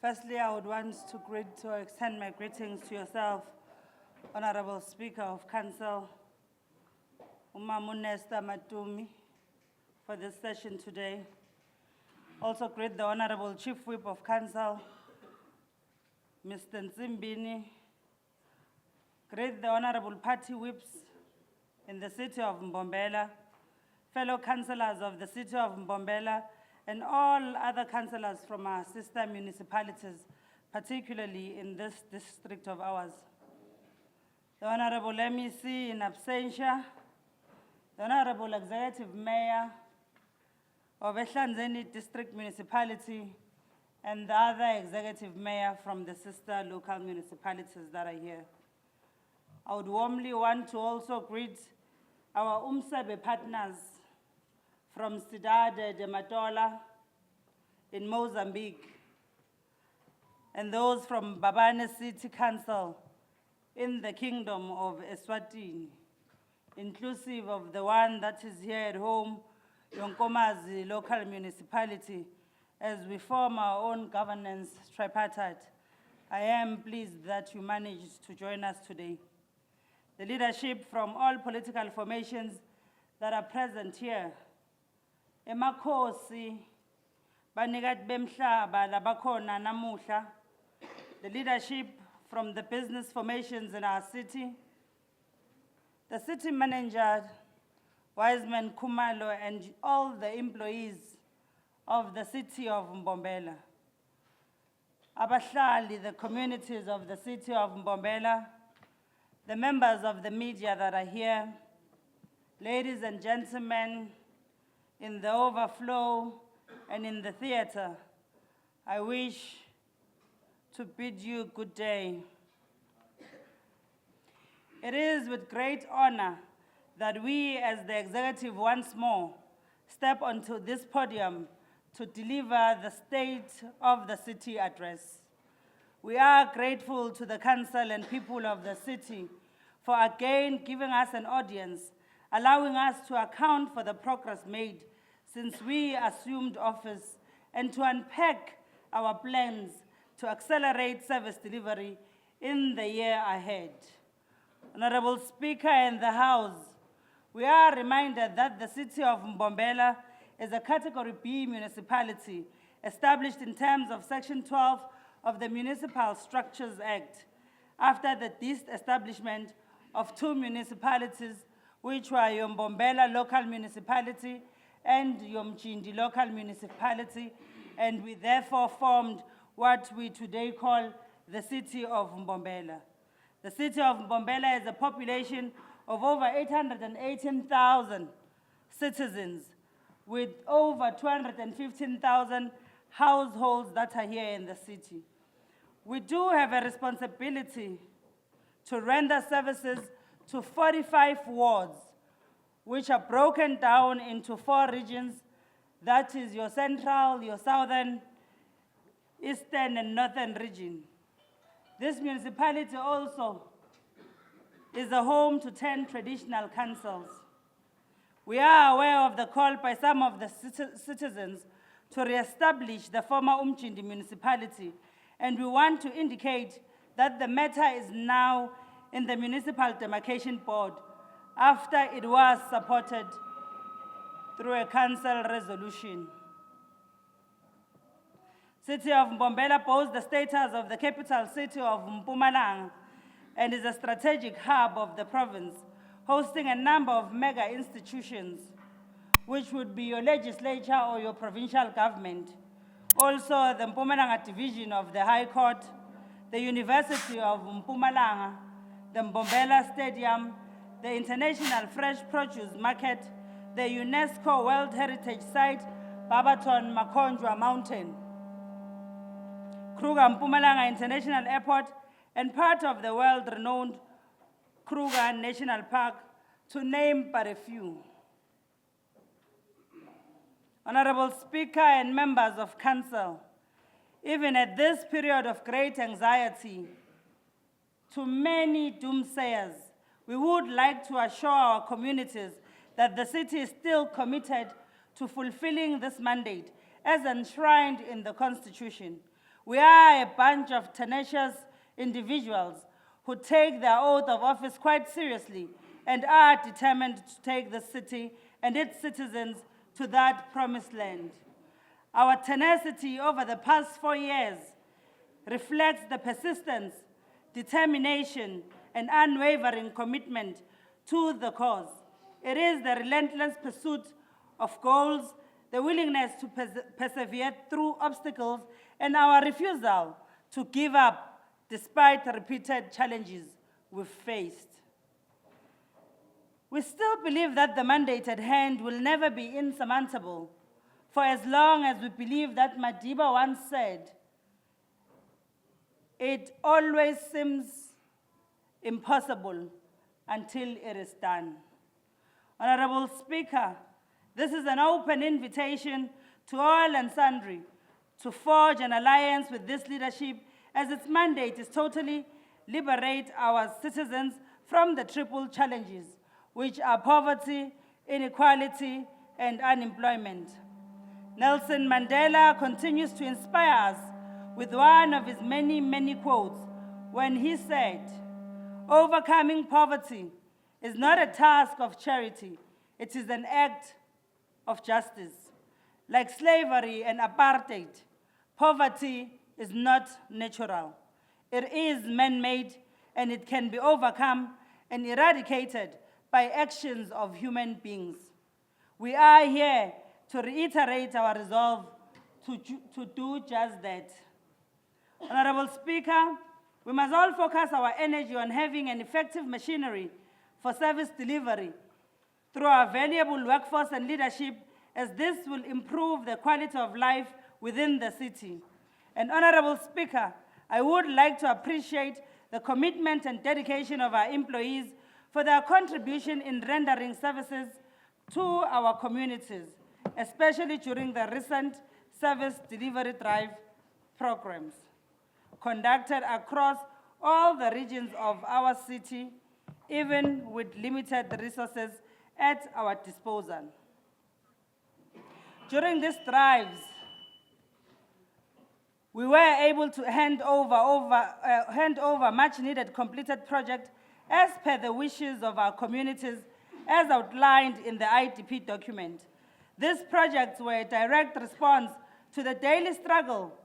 Firstly, I would want to extend my greetings to yourself, Honorable Speaker of Council, Nesta Matumi, for this session today. Also greet the Honorable Chief Whip of Council, Mr. Nzimbini. Greet the Honorable Party Whips in the city of Mbombela, fellow councillors of the city of Mbombela, and all other councillors from our sister municipalities, particularly in this district of ours. The Honorable MEC in absentia, the Honorable Executive Mayor of Ehlanzeni District Municipality, and the other Executive Mayor from the sister local municipalities that are here. I would warmly want to also greet our UMSEBE partners from Cidade de Matola in Mozambique, and those from Babane City Council in the Kingdom of Eswatini, inclusive of the one that is here at home, Yonkomazi local municipality, as we form our own governance tripartite. I am pleased that you managed to join us today. The leadership from all political formations that are present here, emakhosi, banikat bemhlaba labakhona namuhla, the leadership from the business formations in our city, the city manager, Wiseman Kumalo, and all the employees of the city of Mbombela. Abahlali, the communities of the city of Mbombela, the members of the media that are here, ladies and gentlemen, in the overflow and in the theater, I wish to bid you good day. It is with great honor that we as the executive once more step onto this podium to deliver the State of the City address. We are grateful to the council and people of the city for again giving us an audience, allowing us to account for the progress made since we assumed office and to unpack our plans to accelerate service delivery in the year ahead. Honorable Speaker and the House, we are reminded that the city of Mbombela is a Category B municipality established in terms of Section 12 of the Municipal Structures Act after the disestablishment of two municipalities, which were Yombombela Local Municipality and Yomchindi Local Municipality, and we therefore formed what we today call the city of Mbombela. The city of Mbombela has a population of over 818,000 citizens with over 215,000 households that are here in the city. We do have a responsibility to render services to 45 wards, which are broken down into 4 regions. That is your central, your southern, eastern, and northern region. This municipality also is a home to 10 traditional councils. We are aware of the call by some of the citizens to re-establish the former Umchindi municipality, and we want to indicate that the matter is now in the Municipal Demarcation Board after it was supported through a council resolution. City of Mbombela boasts the status of the capital city of Mpumalanga and is a strategic hub of the province, hosting a number of mega institutions, which would be your legislature or your provincial government. Also, the Mpumalanga Division of the High Court, the University of Mpumalanga, the Mbombela Stadium, the International Fresh Produce Market, the UNESCO World Heritage Site, Barberton Makonjwa Mountain, Kruger Mpumalanga International Airport, and part of the world-renowned Kruger National Park, to name but a few. Honorable Speaker and members of Council, even at this period of great anxiety, to many doomsayers, we would like to assure our communities that the city is still committed to fulfilling this mandate as enshrined in the Constitution. We are a bunch of tenacious individuals who take their oath of office quite seriously and are determined to take the city and its citizens to that promised land. Our tenacity over the past 4 years reflects the persistence, determination, and unwavering commitment to the cause. It is the relentless pursuit of goals, the willingness to persevere through obstacles, and our refusal to give up despite the repeated challenges we've faced. We still believe that the mandate at hand will never be insurmountable, for as long as we believe that Madiba once said, it always seems impossible until it is done. Honorable Speaker, this is an open invitation to all and sundry to forge an alliance with this leadership, as its mandate is totally liberate our citizens from the triple challenges, which are poverty, inequality, and unemployment. Nelson Mandela continues to inspire us with one of his many, many quotes when he said, "Overcoming poverty is not a task of charity, it is an act of justice." Like slavery and apartheid, poverty is not natural. It is man-made, and it can be overcome and eradicated by actions of human beings. We are here to reiterate our resolve to do just that. Honorable Speaker, we must all focus our energy on having an effective machinery for service delivery through our valuable workforce and leadership, as this will improve the quality of life within the city. And Honorable Speaker, I would like to appreciate the commitment and dedication of our employees for their contribution in rendering services to our communities, especially during the recent service delivery drive programs conducted across all the regions of our city, even with limited resources at our disposal. During these drives, we were able to hand over much needed completed projects as per the wishes of our communities as outlined in the IDP document. These projects were a direct response to the daily struggle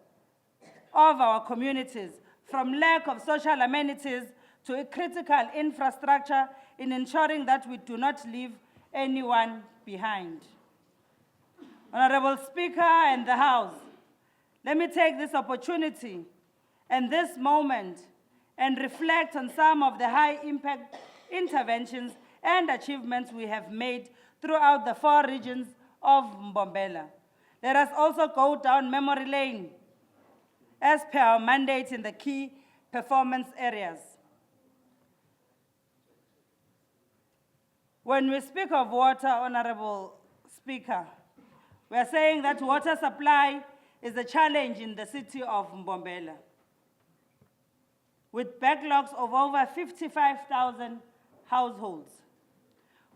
of our communities, from lack of social amenities to a critical infrastructure in ensuring that we do not leave anyone behind. Honorable Speaker and the House, let me take this opportunity and this moment and reflect on some of the high-impact interventions and achievements we have made throughout the 4 regions of Mbombela. Let us also go down memory lane as per our mandate in the key performance areas. When we speak of water, Honorable Speaker, we are saying that water supply is a challenge in the city of Mbombela, with backlogs of over 55,000 households.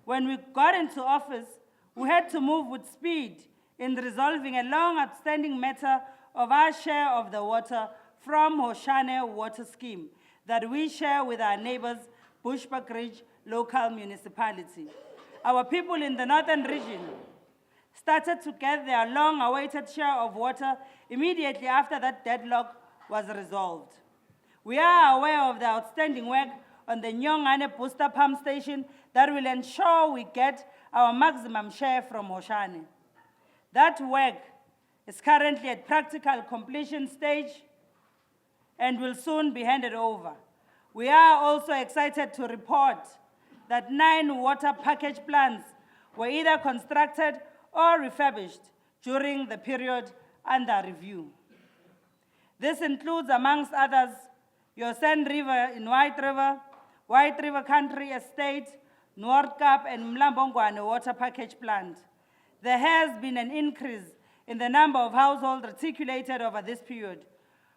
When we got into office, we had to move with speed in resolving a long outstanding matter of our share of the water from Hoshane Water Scheme that we share with our neighbors, Bushbuckridge Local Municipality. Our people in the northern region started to get their long-awaited share of water immediately after that deadlock was resolved. We are aware of the outstanding work on the Nyongane Booster Pump Station that will ensure we get our maximum share from Hoshane. That work is currently at practical completion stage and will soon be handed over. We are also excited to report that 9 water package plants were either constructed or refurbished during the period under review. This includes, amongst others, Yosen River in White River Country Estate, North Cape, and Mlambongwane water package plant. There has been an increase in the number of households reticulated over this period.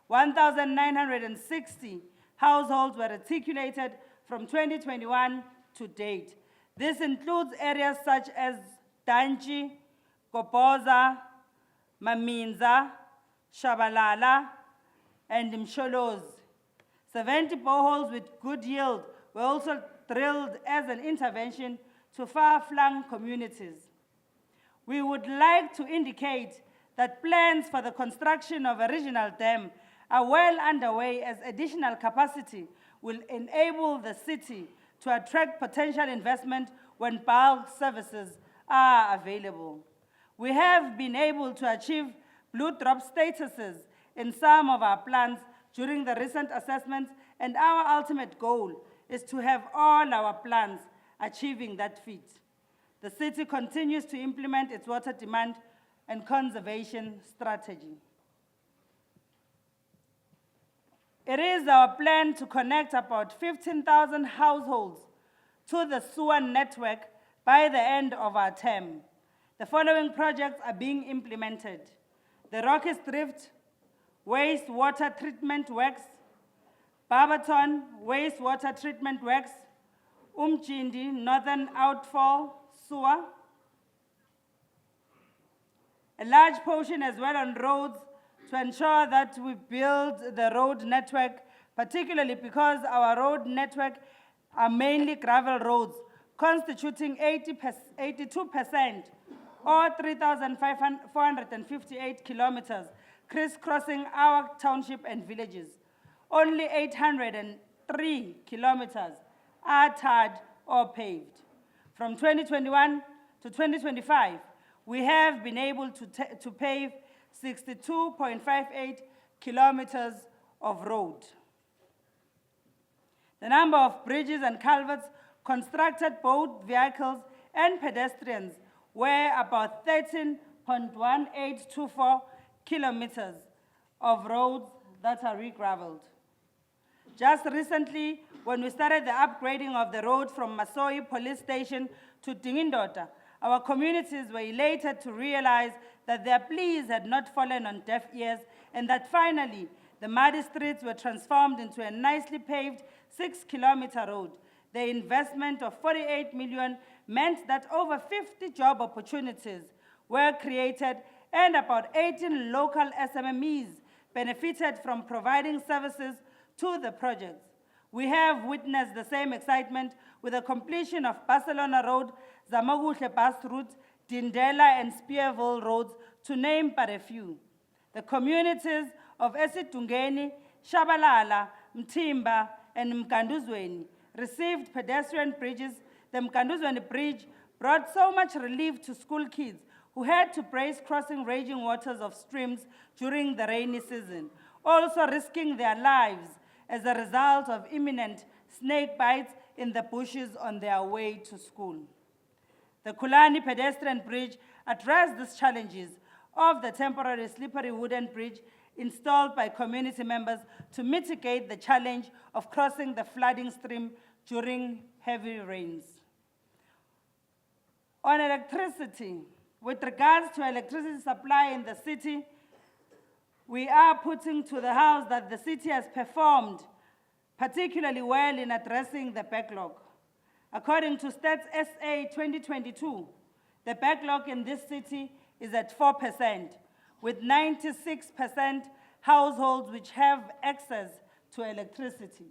1,960 households were reticulated from 2021 to date. This includes areas such as Danchi, Kopoza, Maminza, Shabalala, and Msholozi. 70 boreholes with good yield were also drilled as an intervention to far-flung communities. We would like to indicate that plans for the construction of a regional dam are well underway, as additional capacity will enable the city to attract potential investment when bulk services are available. We have been able to achieve blue drop statuses in some of our plants during the recent assessments, and our ultimate goal is to have all our plants achieving that feat. The city continues to implement its water demand and conservation strategy. It is our plan to connect about 15,000 households to the sewer network by the end of our term. The following projects are being implemented: the Rockies Drift wastewater treatment works, Barberton wastewater treatment works, Umjindi Northern Outfall sewer, a large portion as well on roads to ensure that we build the road network, particularly because our road network are mainly gravel roads, constituting 82% or 3,458 kilometers, crisscrossing our township and villages. Only 803 kilometers are tarred or paved. From 2021 to 2025, we have been able to pave 62.58 kilometers of road. The number of bridges and culverts constructed, both vehicles and pedestrians, were about 13.1824 kilometers of roads that are re-gravelled. Just recently, when we started the upgrading of the road from Masoi Police Station to Dingindota, our communities were elated to realize that their pleas had not fallen on deaf ears, and that finally the muddy streets were transformed into a nicely paved 6-kilometer road. The investment of 48 million meant that over 50 job opportunities were created, and about 18 local SMMEs benefited from providing services to the projects. We have witnessed the same excitement with the completion of Barcelona Road, Zamaguhle Bus Route, Dindela and Spearville roads, to name but a few. The communities of Esidungeni, Shabalala, Mtimba, and Mkanduzweni received pedestrian bridges. The Mkanduzweni Bridge brought so much relief to school kids who had to brace crossing raging waters of streams during the rainy season, also risking their lives as a result of imminent snake bites in the bushes on their way to school. The Kulani pedestrian bridge addressed these challenges of the temporary slippery wooden bridge installed by community members to mitigate the challenge of crossing the flooding stream during heavy rains. On electricity, with regards to electricity supply in the city, we are putting to the House that the city has performed particularly well in addressing the backlog. According to Stats SA 2022, the backlog in this city is at 4%, with 96% households which have access to electricity.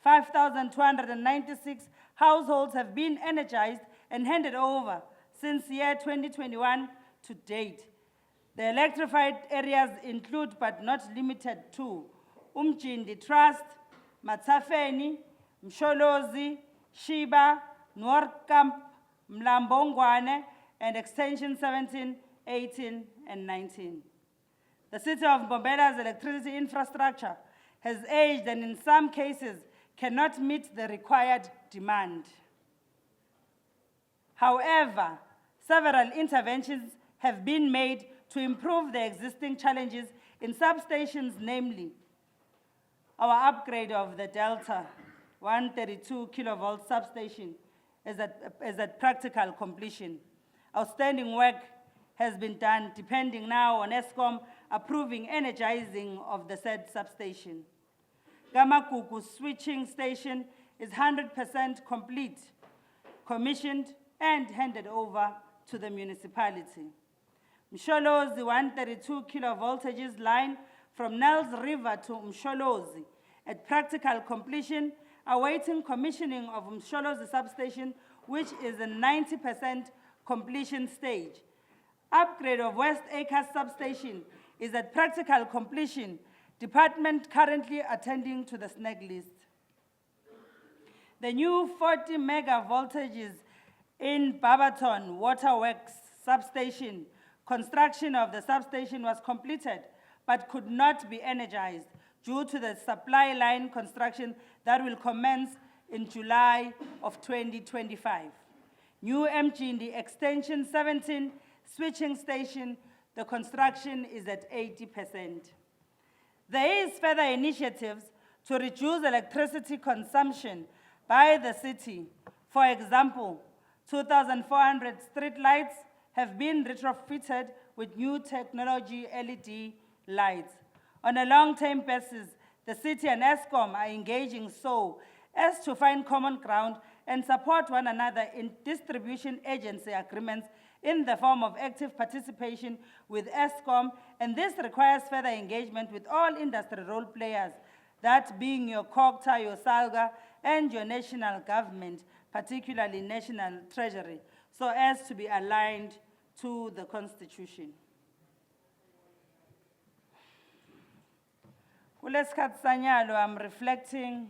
5,296 households have been energized and handed over since year 2021 to date. The electrified areas include, but not limited to, Umjindi Trust, Matsafeni, Msholozi, Shiba, Noordkamp, Mlambongwane, and Extension 17, 18, and 19. The city of Mbombela's electricity infrastructure has aged and in some cases cannot meet the required demand. However, several interventions have been made to improve the existing challenges in substations, namely our upgrade of the Delta 132 kilovolt substation is at practical completion. Outstanding work has been done, depending now on Eskom approving energizing of the said substation. Gamagugu switching station is 100% complete, commissioned and handed over to the municipality. Msholozi 132 kilovoltages line from Nels River to Msholozi at practical completion, awaiting commissioning of Msholozi substation, which is a 90% completion stage. Upgrade of West Acres substation is at practical completion. Department currently attending to the snag list. The new 40 mega voltages in Barberton Waterworks substation, construction of the substation was completed but could not be energized due to the supply line construction that will commence in July of 2025. New Mjindi Extension 17 switching station, the construction is at 80%. There is further initiatives to reduce electricity consumption by the city. For example, 2,400 street lights have been retrofitted with new technology LED lights. On a long-term basis, the city and Eskom are engaging so as to find common ground and support one another in distribution agency agreements in the form of active participation with Eskom, and this requires further engagement with all industry role players, that being your COGTA, your SALGA, and your national government, particularly National Treasury, so as to be aligned to the Constitution. Kulesikhathi sanyalo, I'm reflecting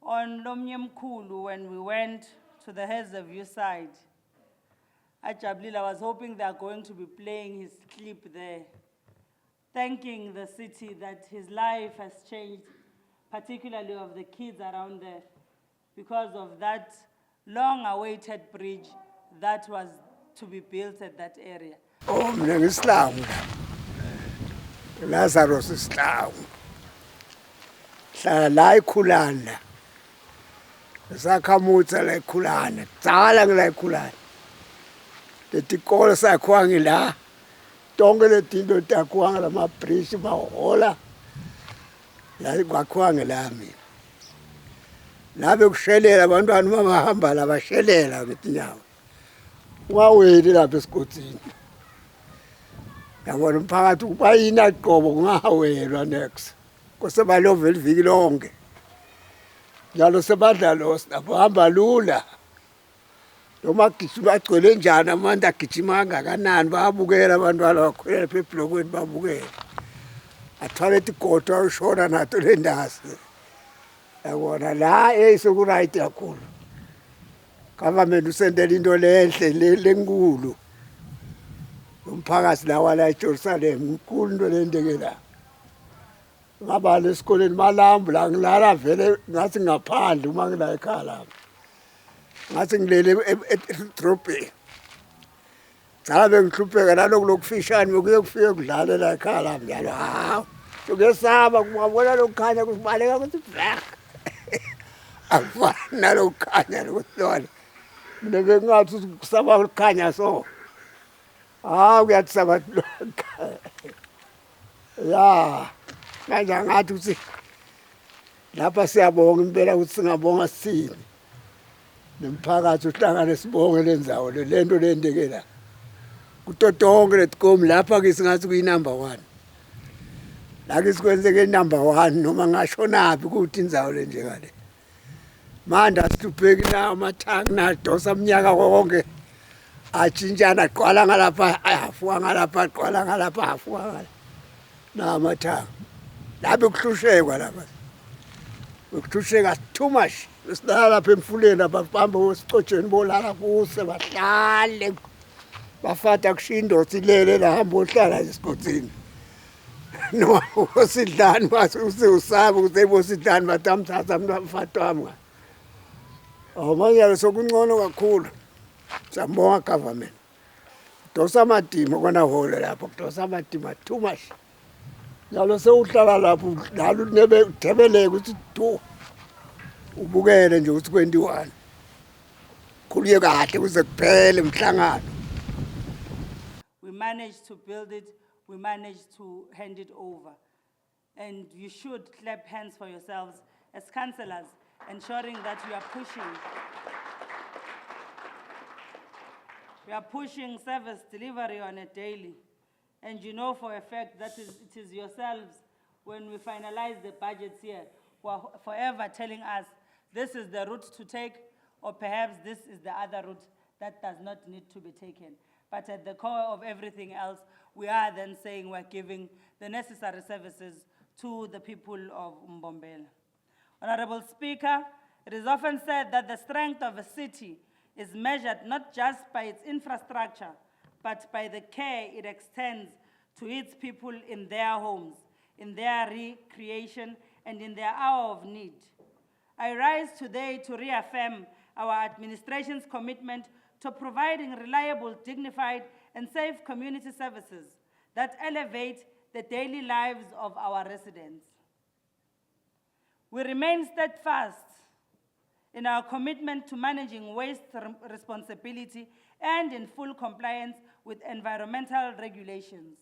on Lomnye Mkhulu when we went to the Hazyview side. Ajabulile, I was hoping they are going to be playing his clip there, thanking the city that his life has changed, particularly of the kids around there, because of that long-awaited bridge that was to be built at that area. Oh, mina ngiSilamu. Lazarus Silamu. Hlala la eKhulana. Sakhamutha la eKhulana. Dzala ngila eKhulana. Letikolo sakhiwa ngila. Tonke letinto takhiwa ngala mabridge mahola. La kwakhiwa ngila mina. Labe kushelela abantwana uma bahamba la bashelela ngetinyawo. Ungaweli lapha esigodini. Yabona umphakathi ubayina qobo kungahawelwa next. Kose balovela iviki lonke. Njalo sebadlalo bahamba lula. Noma gijima agcwele njani amanda agijima kangakanani bayabukela abantwana bakhwela lapha eblokweni babukela. Athwale igodo ayishona nato le ndasi. Yabona la eyisoku right kakhulu. Government usendela into lenhle lenkulu. Umphakathi lawa la eJerusalem inkulu into lendekela. Ngaba lesikoleni malambu la ngilala vele ngathi ngaphandle uma ngila ekhaya la. Ngathi ngilele edrobheni. Dzala bengihlupheka nalokho lokufishane bekuye kufike kudlala la ekhaya la njalo. Hawu. Ngiyesaba ngabona lokukhanya kusibaleka ukuthi brak. Akufani nalokukhanya lokuhlona. mina bengathi kusaba ukukhanya so kuyathi sabantu ya manje ngathi ukuthi lapha siyabonga impela ukuthi singabonga sini nemphakathi uhlangane sibonge lendzawo lento lendeke la kutotonke letikomi lapha ke singathi kuyinumber 1 la ke sikwenzeke number 1 noma ngashonaphi ukuthi indzawo lenjekale manje asihlupheki na amathanga nadosa umnyaka wonke ajintshana aqwala ngalapha afuka ngalapha aqwala ngalapha afuka ngala namathanga lapho kuhlushekwa lapha ukuhlusheka too much silala lapha emfuleni abahamba osicotsheni bolala kuse bahlale bafata kushindo silele la hamba ohlala esigotsini no osidlani ususaba uzebo sidlani batamthatha umfati wami manje sokungcono kakhulu siyabonga government dosa amadima kona hole lapho kudosa amadima too much njalo sewuhlala lapho lalo nebe thebeleke ukuthi do ubukele nje ukuthi 21 kuliye kahle kuze kuphele umhlangano. We managed to build it, we managed to hand it over. And you should clap hands for yourselves as councillors, ensuring that you are pushing service delivery on a daily. And you know for a fact that it is yourselves, when we finalize the budgets here, who are forever telling us this is the route to take, or perhaps this is the other route that does not need to be taken. But at the core of everything else, we are then saying we're giving the necessary services to the people of Mbombela. Honorable Speaker, it is often said that the strength of a city is measured not just by its infrastructure, but by the care it extends to its people in their homes, in their recreation, and in their hour of need. I rise today to reaffirm our administration's commitment to providing reliable, dignified, and safe community services that elevate the daily lives of our residents. We remain steadfast in our commitment to managing waste responsibility and in full compliance with environmental regulations.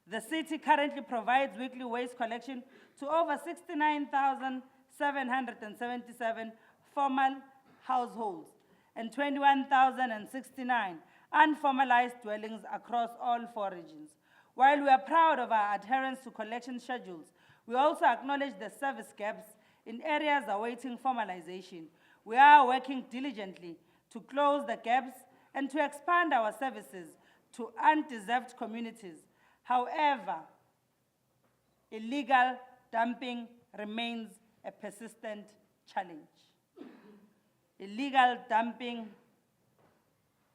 The city currently provides weekly waste collection to over 69,777 formal households and 21,069 unformalized dwellings across all 4 regions. While we are proud of our adherence to collection schedules, we also acknowledge the service gaps in areas awaiting formalization. We are working diligently to close the gaps and to expand our services to undeserved communities. However, illegal dumping remains a persistent challenge. Illegal dumping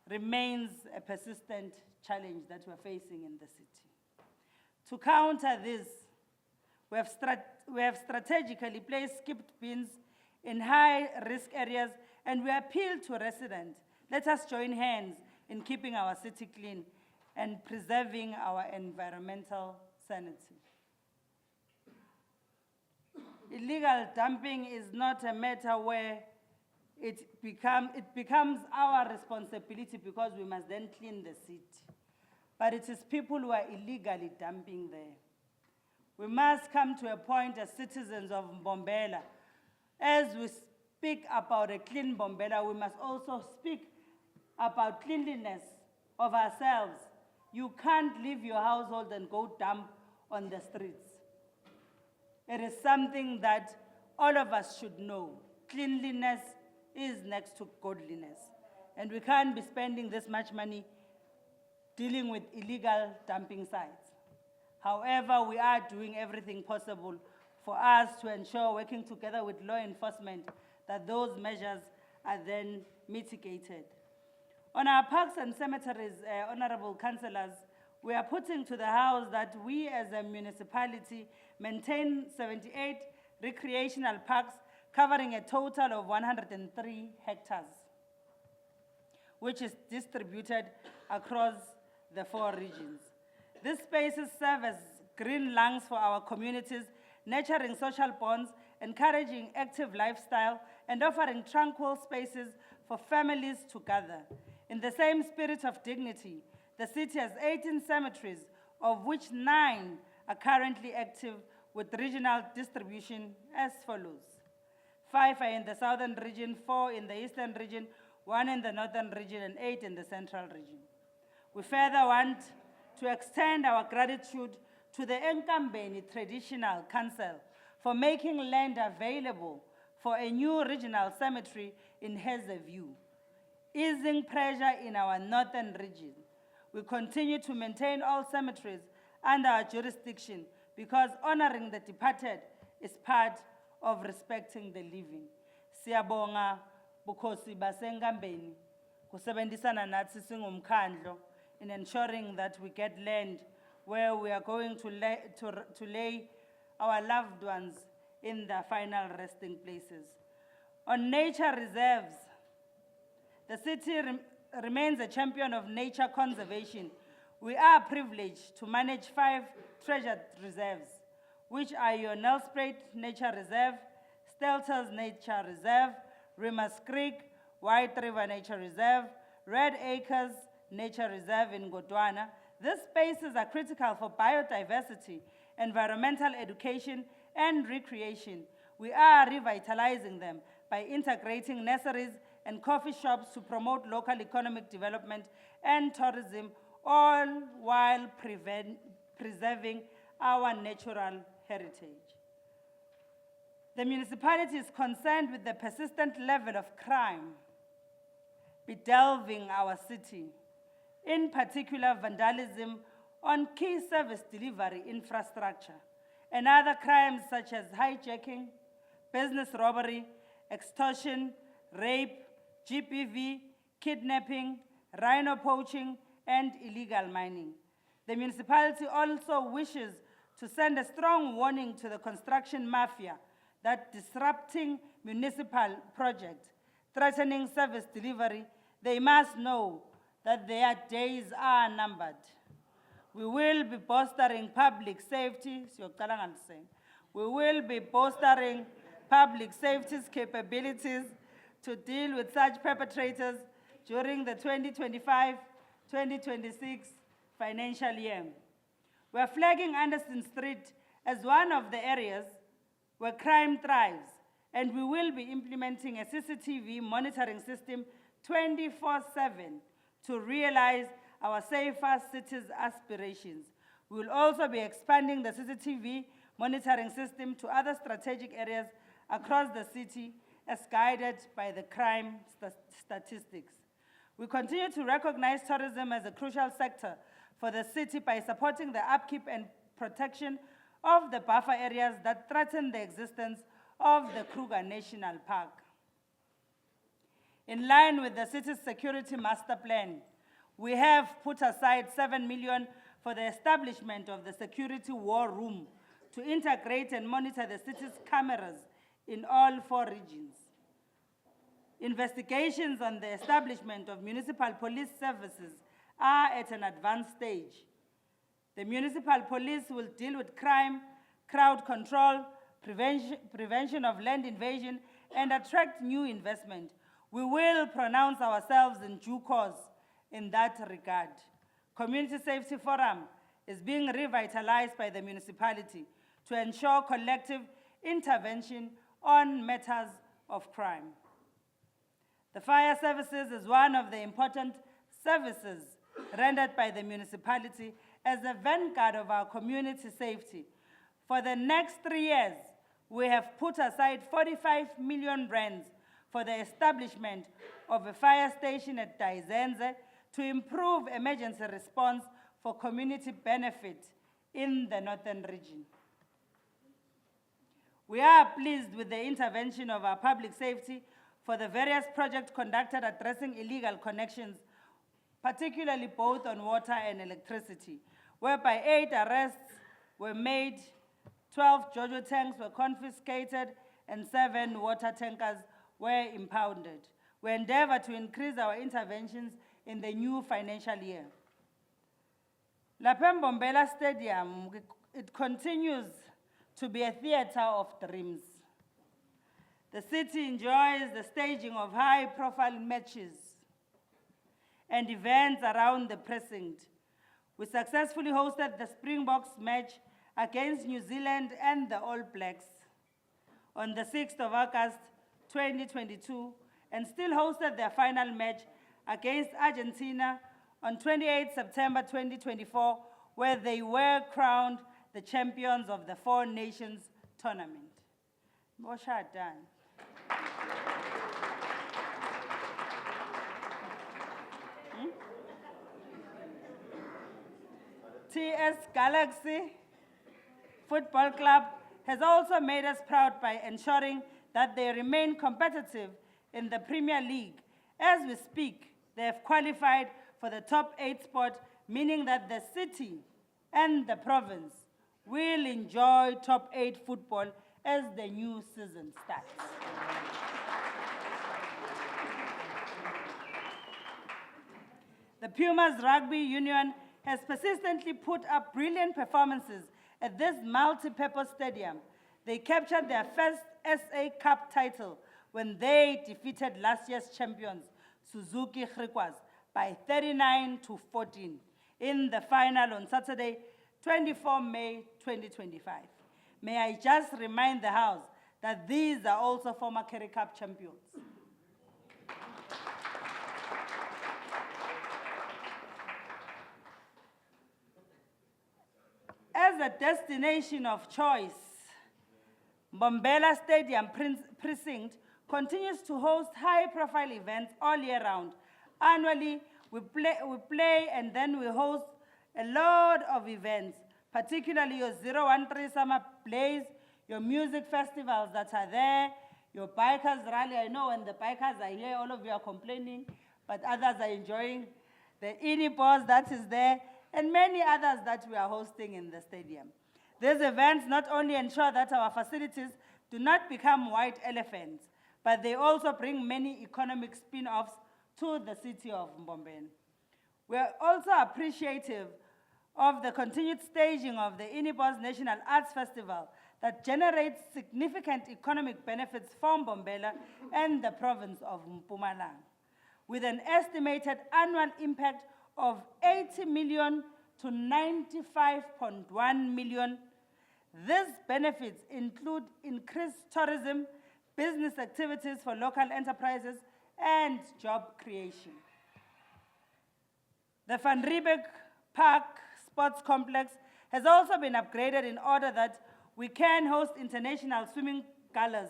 remains a persistent challenge that we're facing in the city. To counter this, we have strategically placed skipped bins in high-risk areas, and we appeal to residents. Let us join hands in keeping our city clean and preserving our environmental sanity. Illegal dumping is not a matter where it becomes our responsibility because we must then clean the city. But it is people who are illegally dumping there. We must come to a point as citizens of Mbombela, as we speak about a clean Mbombela, we must also speak about cleanliness of ourselves. You can't leave your household and go dump on the streets. It is something that all of us should know. Cleanliness is next to godliness. And we can't be spending this much money dealing with illegal dumping sites. However, we are doing everything possible for us to ensure, working together with law enforcement, that those measures are then mitigated. On our parks and cemeteries, honorable councillors, we are putting to the House that we as a municipality maintain 78 recreational parks covering a total of 103 hectares, which is distributed across the 4 regions. These spaces serve as green lungs for our communities, nurturing social bonds, encouraging active lifestyle, and offering tranquil spaces for families to gather. In the same spirit of dignity, the city has 18 cemeteries, of which 9 are currently active with regional distribution as follows. 5 are in the southern region, 4 in the eastern region, 1 in the northern region, and 8 in the central region. We further want to extend our gratitude to the Nkambeni Traditional Council for making land available for a new regional cemetery in Hazyview, easing pressure in our northern region. We continue to maintain all cemeteries under our jurisdiction because honoring the departed is part of respecting the living. Siyabonga bukhosi baseNkambeni kusebenzisana nathi singumkhandlo in ensuring that we get land where we are going to lay our loved ones in their final resting places. On nature reserves, the city remains a champion of nature conservation. We are privileged to manage 5 treasured reserves, which are your Nelspruit Nature Reserve, Stelters Nature Reserve, Rimas Creek, White River Nature Reserve, Red Acres Nature Reserve in Godwana. These spaces are critical for biodiversity, environmental education, and recreation. We are revitalizing them by integrating nurseries and coffee shops to promote local economic development and tourism, all while preserving our natural heritage. The municipality is concerned with the persistent level of crime bedelving our city, in particular vandalism on key service delivery infrastructure, and other crimes such as hijacking, business robbery, extortion, rape, GBV, kidnapping, rhino poaching, and illegal mining. The municipality also wishes to send a strong warning to the construction mafia that disrupting municipal projects, threatening service delivery, they must know that their days are numbered. We will be bolstering public safety. We will be bolstering public safety's capabilities to deal with such perpetrators during the 2025-2026 financial year. We are flagging Anderson Street as one of the areas where crime thrives, and we will be implementing a CCTV monitoring system 24/7 to realize our safer cities aspirations. We will also be expanding the CCTV monitoring system to other strategic areas across the city as guided by the crime statistics. We continue to recognize tourism as a crucial sector for the city by supporting the upkeep and protection of the buffer areas that threaten the existence of the Kruger National Park. In line with the city's security master plan, we have put aside 7 million for the establishment of the security war room to integrate and monitor the city's cameras in all 4 regions. Investigations on the establishment of municipal police services are at an advanced stage. The municipal police will deal with crime, crowd control, prevention of land invasion, and attract new investment. We will pronounce ourselves in due course in that regard. Community Safety Forum is being revitalized by the municipality to ensure collective intervention on matters of crime. The fire services is one of the important services rendered by the municipality as a vanguard of our community safety. For the next 3 years, we have put aside 45 million rands for the establishment of a fire station at Daizenze to improve emergency response for community benefit in the northern region. We are pleased with the intervention of our public safety for the various projects conducted addressing illegal connections, particularly both on water and electricity, whereby 8 arrests were made, 12 JoJo tanks were confiscated, and 7 water tankers were impounded. We endeavor to increase our interventions in the new financial year. Lapha eMbombela Stadium, it continues to be a theater of dreams. The city enjoys the staging of high-profile matches and events around the precinct. We successfully hosted the Springboks match against New Zealand and the All Blacks on the 6th of August 2022, and still hosted their final match against Argentina on 28 September 2024, where they were crowned the champions of the Four Nations tournament. Moshadane. TS Galaxy Football Club has also made us proud by ensuring that they remain competitive in the Premier League. As we speak, they have qualified for the top 8 spot, meaning that the city and the province will enjoy top 8 football as the new season starts. The Pumas Rugby Union has persistently put up brilliant performances at this multi-purpose stadium. They captured their first SA Cup title when they defeated last year's champions, Suzuki Griquas, by 39-14 in the final on Saturday, 24 May 2025. May I just remind the House that these are also former Kerry Cup champions. As a destination of choice, Mbombela Stadium Precinct continues to host high-profile events all year round. Annually, we play and then we host a lot of events, particularly your 013 Summer Blaze, your music festivals that are there, your bikers rally. I know when the bikers are here, all of you are complaining, but others are enjoying. The Inipos that is there, and many others that we are hosting in the stadium. These events not only ensure that our facilities do not become white elephants, but they also bring many economic spin-offs to the city of Mbombela. We are also appreciative of the continued staging of the Inipos National Arts Festival that generates significant economic benefits for Mbombela and the province of Mpumalanga, with an estimated annual impact of 80 million to 95.1 million. These benefits include increased tourism, business activities for local enterprises, and job creation. The Van Riebeeck Park Sports Complex has also been upgraded in order that we can host international swimming galas.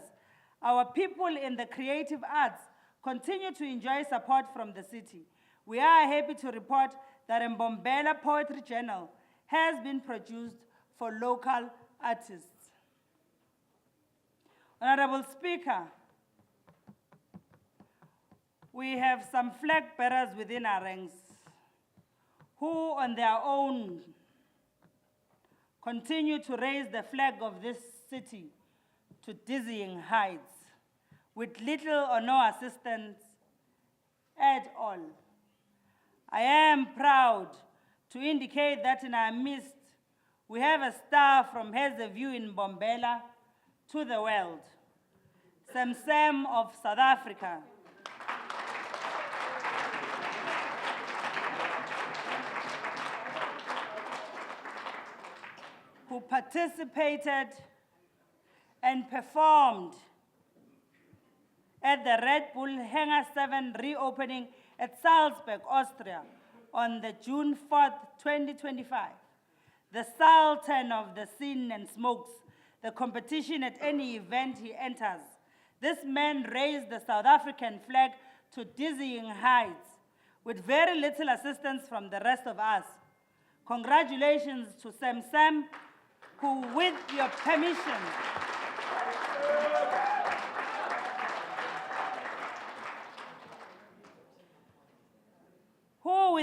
Our people in the creative arts continue to enjoy support from the city. We are happy to report that a Mbombela Poetry Journal has been produced for local artists. Honorable Speaker, we have some flag bearers within our ranks who on their own continue to raise the flag of this city to dizzying heights with little or no assistance at all. I am proud to indicate that in our midst, we have a star from Hazyview in Mbombela to the world, Sam of South Africa. Who participated and performed at the Red Bull Hangar 7 reopening at Salzburg, Austria on the June 4th, 2025. The Sultan of the Sin and Smokes the competition at any event he enters. This man raised the South African flag to dizzying heights with very little assistance from the rest of us. Congratulations to Sam, who with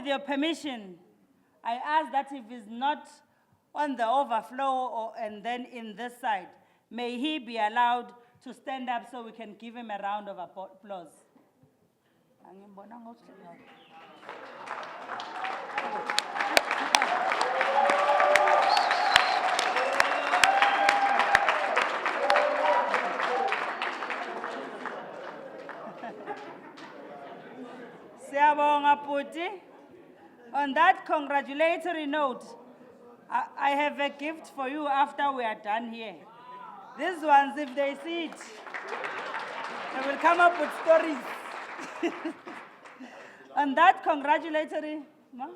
your permission, I ask that if he's not on the overflow and then in this side, may he be allowed to stand up so we can give him a round of applause. Siyabonga Puti. On that congratulatory note, I have a gift for you after we are done here. These ones, if they see it, they will come up with stories. On that congratulatory, no?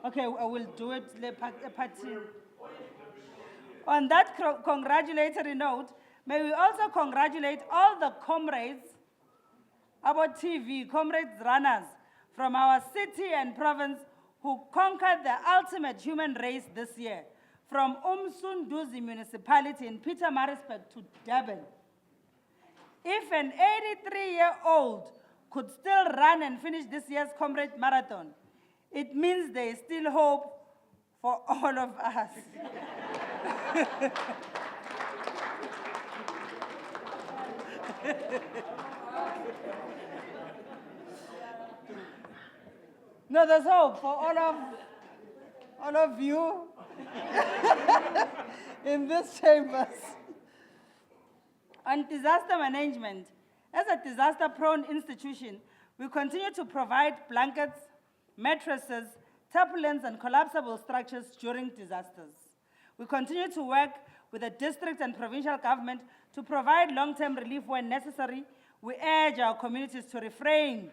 Okay, I will do it. On that congratulatory note, may we also congratulate all the comrades about TV, comrades runners from our city and province who conquered the ultimate human race this year, from Umsunduzi municipality in Pietermaritzburg to Durban. If an 83-year-old could still run and finish this year's Comrade Marathon, it means there is still hope for all of us. No, there's hope for all of you in these chambers. On disaster management, as a disaster-prone institution, we continue to provide blankets, mattresses, tarpaulins, and collapsible structures during disasters. We continue to work with the district and provincial government to provide long-term relief when necessary. We urge our communities to refrain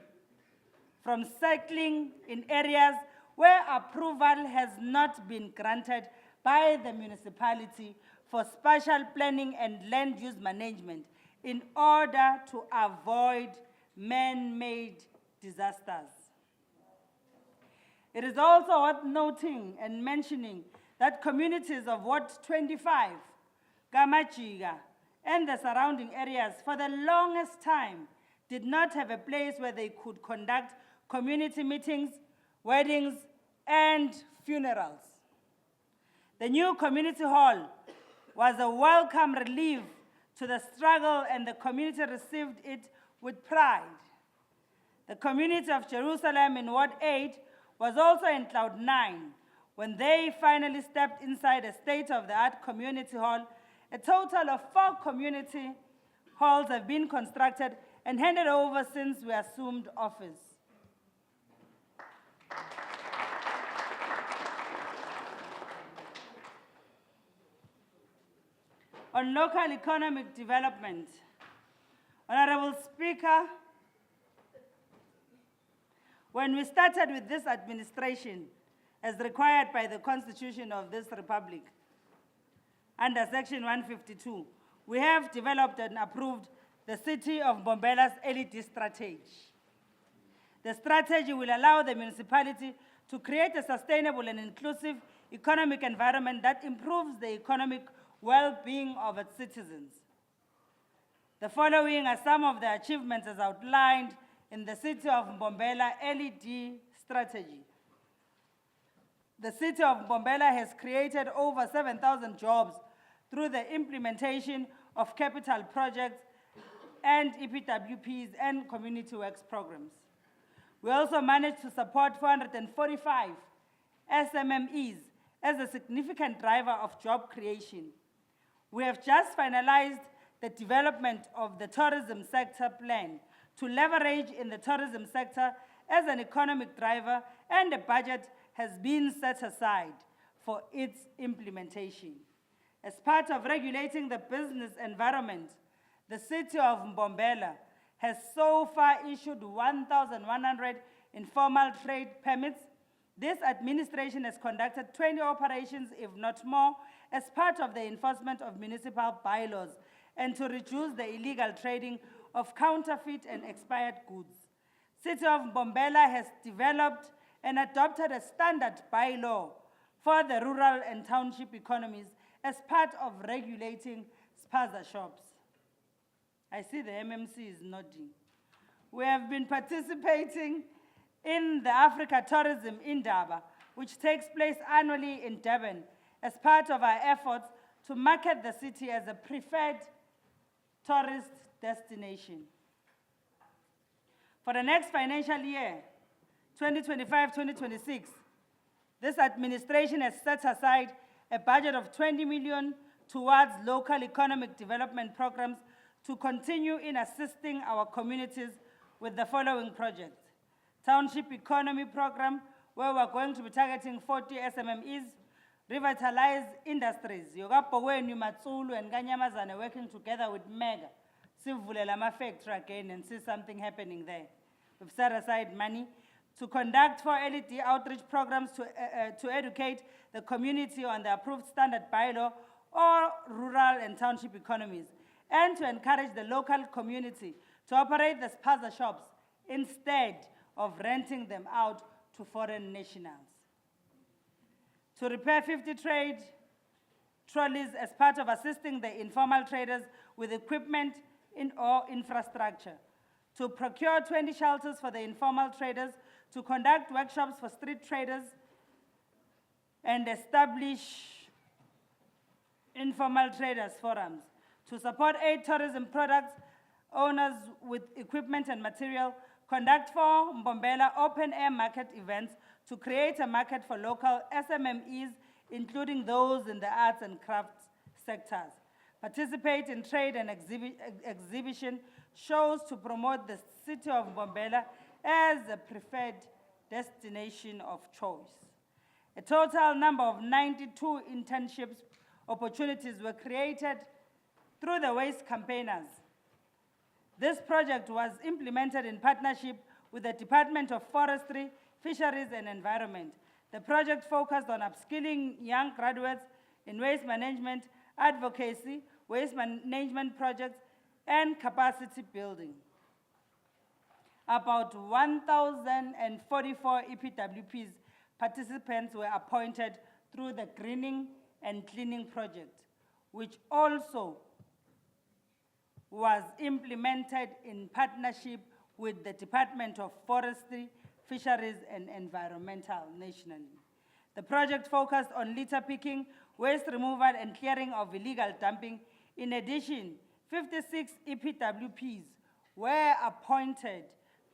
from settling in areas where approval has not been granted by the municipality for spatial planning and land use management in order to avoid man-made disasters. It is also worth noting and mentioning that communities of Ward 25, Gamachiga, and the surrounding areas for the longest time did not have a place where they could conduct community meetings, weddings, and funerals. The new community hall was a welcome relief to the struggle, and the community received it with pride. The community of Jerusalem in Ward 8 was also in cloud 9 when they finally stepped inside a state-of-the-art community hall. A total of 4 community halls have been constructed and handed over since we assumed office. On local economic development, Honorable Speaker, when we started with this administration, as required by the Constitution of this Republic, under Section 152, we have developed and approved the City of Mbombela's LED strategy. The strategy will allow the municipality to create a sustainable and inclusive economic environment that improves the economic well-being of its citizens. The following are some of the achievements as outlined in the City of Mbombela LED strategy. The City of Mbombela has created over 7,000 jobs through the implementation of capital projects and EPWPs and community works programs. We also managed to support 445 SMMEs as a significant driver of job creation. We have just finalized the development of the tourism sector plan to leverage in the tourism sector as an economic driver, and a budget has been set aside for its implementation. As part of regulating the business environment, the City of Mbombela has so far issued 1,100 informal trade permits. This administration has conducted 20 operations, if not more, as part of the enforcement of municipal bylaws and to reduce the illegal trading of counterfeit and expired goods. City of Mbombela has developed and adopted a standard bylaw for the rural and township economies as part of regulating spaza shops. I see the MMC is nodding. We have been participating in the Africa Tourism Indaba, which takes place annually in Durban, as part of our efforts to market the city as a preferred tourist destination. For the next financial year, 2025-2026, this administration has set aside a budget of 20 million towards local economic development programs to continue in assisting our communities with the following projects. Township Economy Program, where we're going to be targeting 40 SMMEs, revitalize industries. Yogapogweni, Matsulu, and Kanyamazane working together with Mega. Sivule Lama factory again and see something happening there. We've set aside money to conduct 4 LED outreach programs to educate the community on the approved standard bylaw or rural and township economies, and to encourage the local community to operate the spaza shops instead of renting them out to foreign nationals. To repair 50 trade trolleys as part of assisting the informal traders with equipment or infrastructure. To procure 20 shelters for the informal traders, to conduct workshops for street traders, and establish informal traders forums. To support 8 tourism products owners with equipment and material, conduct 4 Mbombela open-air market events to create a market for local SMMEs, including those in the arts and crafts sectors. Participate in trade and exhibition shows to promote the city of Mbombela as a preferred destination of choice. A total number of 92 internships opportunities were created through the waste campaigners. This project was implemented in partnership with the Department of Forestry, Fisheries and Environment. The project focused on upskilling young graduates in waste management, advocacy, waste management projects, and capacity building. About 1,044 EPWPs participants were appointed through the Greening and Cleaning project, which also was implemented in partnership with the Department of Forestry, Fisheries and Environmental nationally. The project focused on litter picking, waste removal and clearing of illegal dumping. In addition, 56 EPWPs were appointed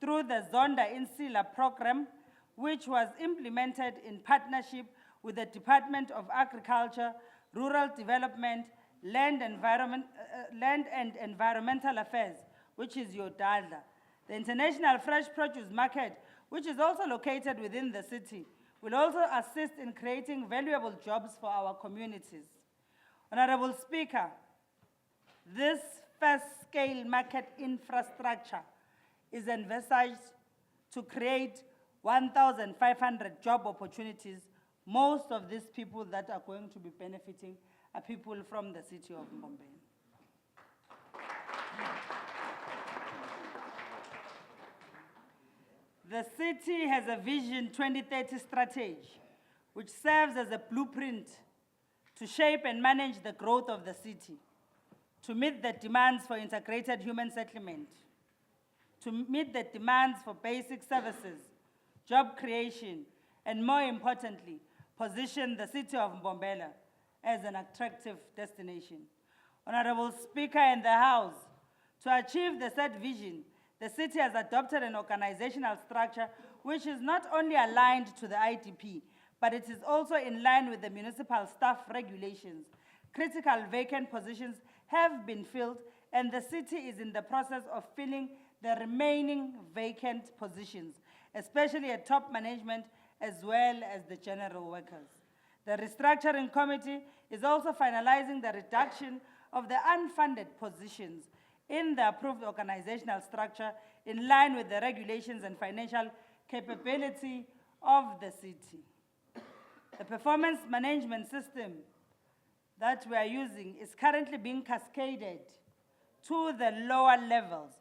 through the Zonda Insila program, which was implemented in partnership with the Department of Agriculture, Rural Development, Land and Environmental Affairs, which is YODADLA. The International Fresh Produce Market, which is also located within the city, will also assist in creating valuable jobs for our communities. Honorable Speaker, this first-scale market infrastructure is envisaged to create 1,500 job opportunities. Most of these people that are going to be benefiting are people from the city of Mbombela. The city has a Vision 2030 strategy, which serves as a blueprint to shape and manage the growth of the city, to meet the demands for integrated human settlement, to meet the demands for basic services, job creation, and more importantly, position the city of Mbombela as an attractive destination. Honorable Speaker and the House, to achieve the said vision, the city has adopted an organizational structure which is not only aligned to the IDP, but it is also in line with the municipal staff regulations. Critical vacant positions have been filled, and the city is in the process of filling the remaining vacant positions, especially at top management as well as the general workers. The restructuring committee is also finalizing the reduction of the unfunded positions in the approved organizational structure in line with the regulations and financial capability of the city. The performance management system that we are using is currently being cascaded to the lower levels.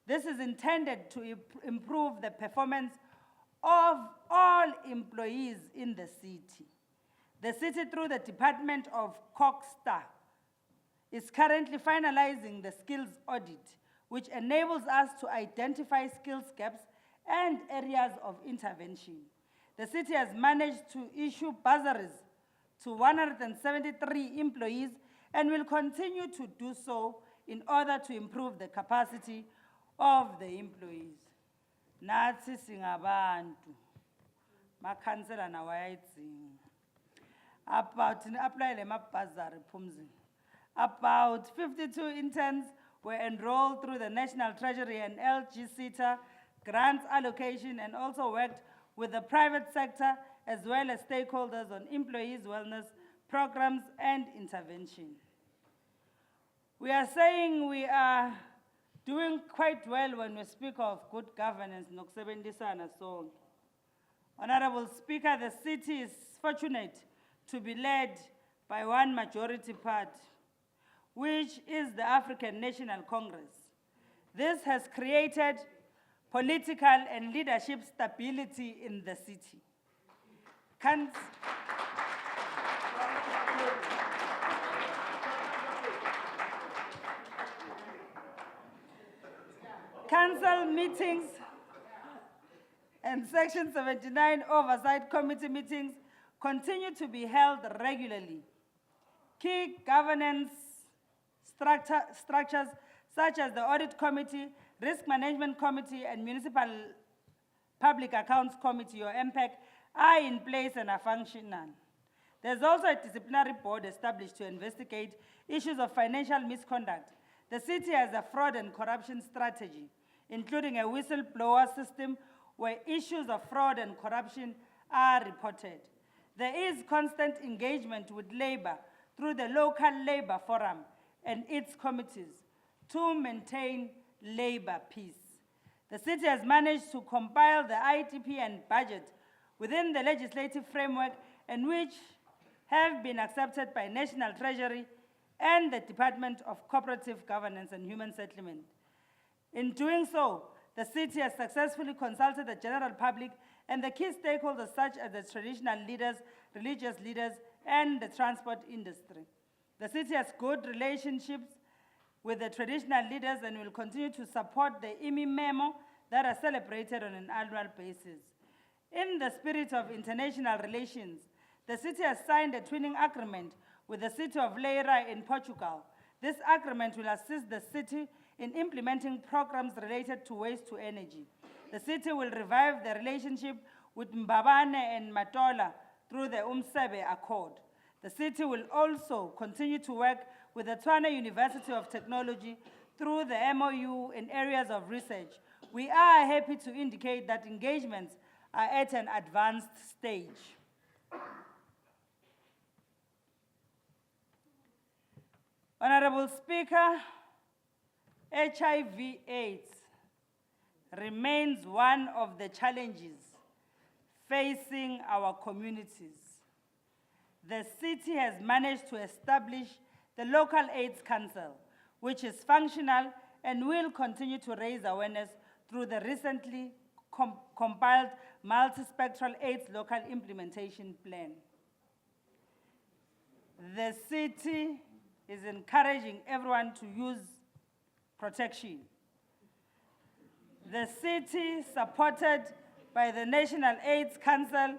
This is intended to improve the performance of all employees in the city. The city, through the Department of COGSTA, is currently finalizing the skills audit, which enables us to identify skills gaps and areas of intervention. The city has managed to issue bursaries to 173 employees and will continue to do so in order to improve the capacity of the employees. Nathi singabantu, makhansela nawo ayayidzinga. About 52 interns were enrolled through the National Treasury and LG CETA grants allocation, and also worked with the private sector as well as stakeholders on employees' wellness programs and intervention. We are saying we are doing quite well when we speak of good governance, nokusebenzisana sonke. Honorable Speaker, the city is fortunate to be led by one majority party, which is the African National Congress. This has created political and leadership stability in the city. Council meetings and Section 79 Oversight Committee meetings continue to be held regularly. Key governance structures such as the Audit Committee, Risk Management Committee, and Municipal Public Accounts Committee, or MPAC, are in place and are functional. There's also a disciplinary board established to investigate issues of financial misconduct. The city has a fraud and corruption strategy, including a whistleblower system where issues of fraud and corruption are reported. There is constant engagement with labor through the local labor forum and its committees to maintain labor peace. The city has managed to compile the ITP and budget within the legislative framework, and which have been accepted by National Treasury and the Department of Cooperative Governance and Human Settlement. In doing so, the city has successfully consulted the general public and the key stakeholders such as the traditional leaders, religious leaders, and the transport industry. The city has good relationships with the traditional leaders and will continue to support the IMI memo that are celebrated on an annual basis. In the spirit of international relations, the city has signed a twinning agreement with the city of Leira in Portugal. This agreement will assist the city in implementing programs related to waste to energy. The city will revive the relationship with Mbabane and Matola through the Umsebe Accord. The city will also continue to work with the Tshwane University of Technology through the MOU in areas of research. We are happy to indicate that engagements are at an advanced stage. Honorable Speaker, HIV/AIDS remains one of the challenges facing our communities. The city has managed to establish the local AIDS Council, which is functional and will continue to raise awareness through the recently compiled multispectral AIDS local implementation plan. The city is encouraging everyone to use protection. The city, supported by the National AIDS Council,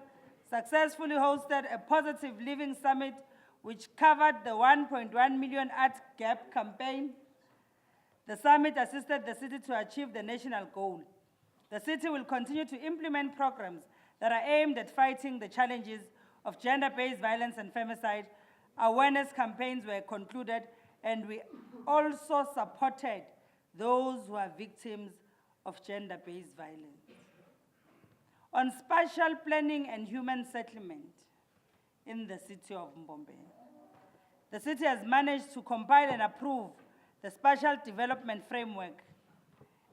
successfully hosted a Positive Living Summit which covered the 1.1 million Art Gap campaign. The summit assisted the city to achieve the national goal. The city will continue to implement programs that are aimed at fighting the challenges of gender-based violence and femicide. Awareness campaigns were concluded, and we also supported those who are victims of gender-based violence. On spatial planning and human settlement in the city of Mbombela, the city has managed to compile and approve the Spatial Development Framework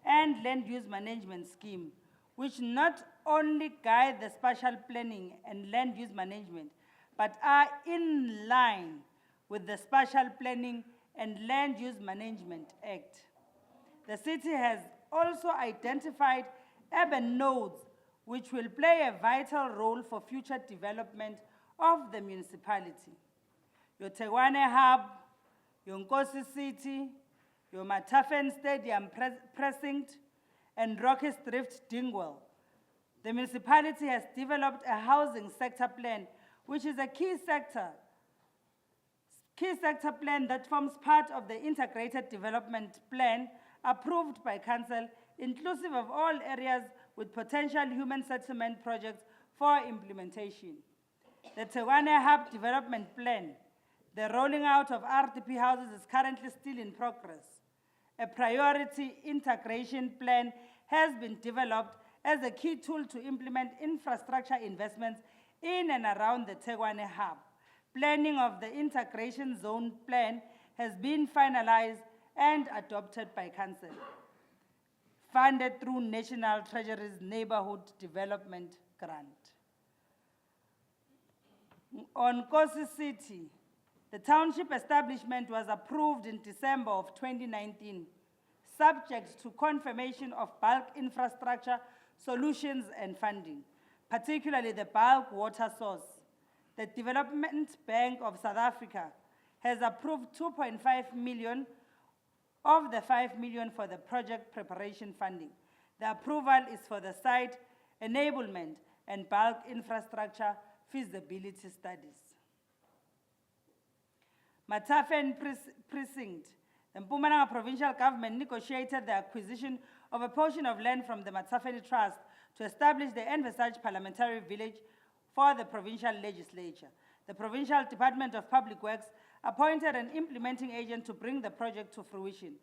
and Land Use Management Scheme, which not only guide the spatial planning and land use management, but are in line with the Spatial Planning and Land Use Management Act. The city has also identified urban nodes which will play a vital role for future development of the municipality. Your Tewane Hub, your Nkosi City, your Matafen Stadium Precinct, and Rocky Drift Dingwall. The municipality has developed a housing sector plan, which is a key sector plan that forms part of the integrated development plan approved by Council, inclusive of all areas with potential human settlement projects for implementation. The Tewane Hub Development Plan, the rolling out of RDP houses is currently still in progress. A priority integration plan has been developed as a key tool to implement infrastructure investments in and around the Tegwane hub. Planning of the integration zone plan has been finalized and adopted by Council, funded through National Treasury's Neighborhood Development Grant. On Kosi City, the township establishment was approved in December of 2019, subject to confirmation of bulk infrastructure solutions and funding, particularly the bulk water source. The Development Bank of South Africa has approved 2.5 million of the 5 million for the project preparation funding. The approval is for the site enablement and bulk infrastructure feasibility studies. Matafen Precinct, the Mpumalanga provincial government negotiated the acquisition of a portion of land from the Matafen Trust to establish the Envisage Parliamentary Village for the provincial legislature. The Provincial Department of Public Works appointed an implementing agent to bring the project to fruition.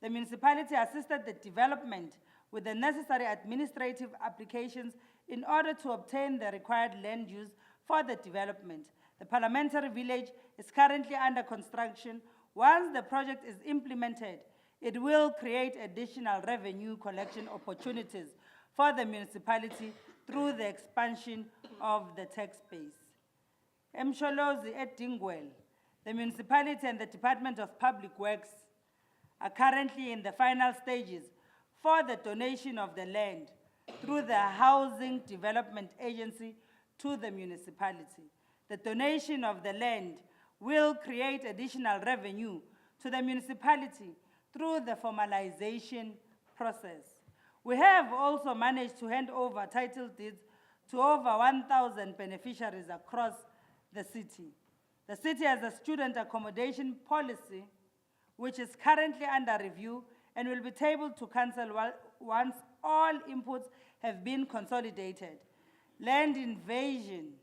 The municipality assisted the development with the necessary administrative applications in order to obtain the required land use for the development. The parliamentary village is currently under construction. Once the project is implemented, it will create additional revenue collection opportunities for the municipality through the expansion of the tax base. Msholozi at Dingwell, the municipality and the Department of Public Works are currently in the final stages for the donation of the land through the Housing Development Agency to the municipality. The donation of the land will create additional revenue to the municipality through the formalization process. We have also managed to hand over title deeds to over 1,000 beneficiaries across the city. The city has a student accommodation policy which is currently under review and will be tabled to council once all inputs have been consolidated. Land invasion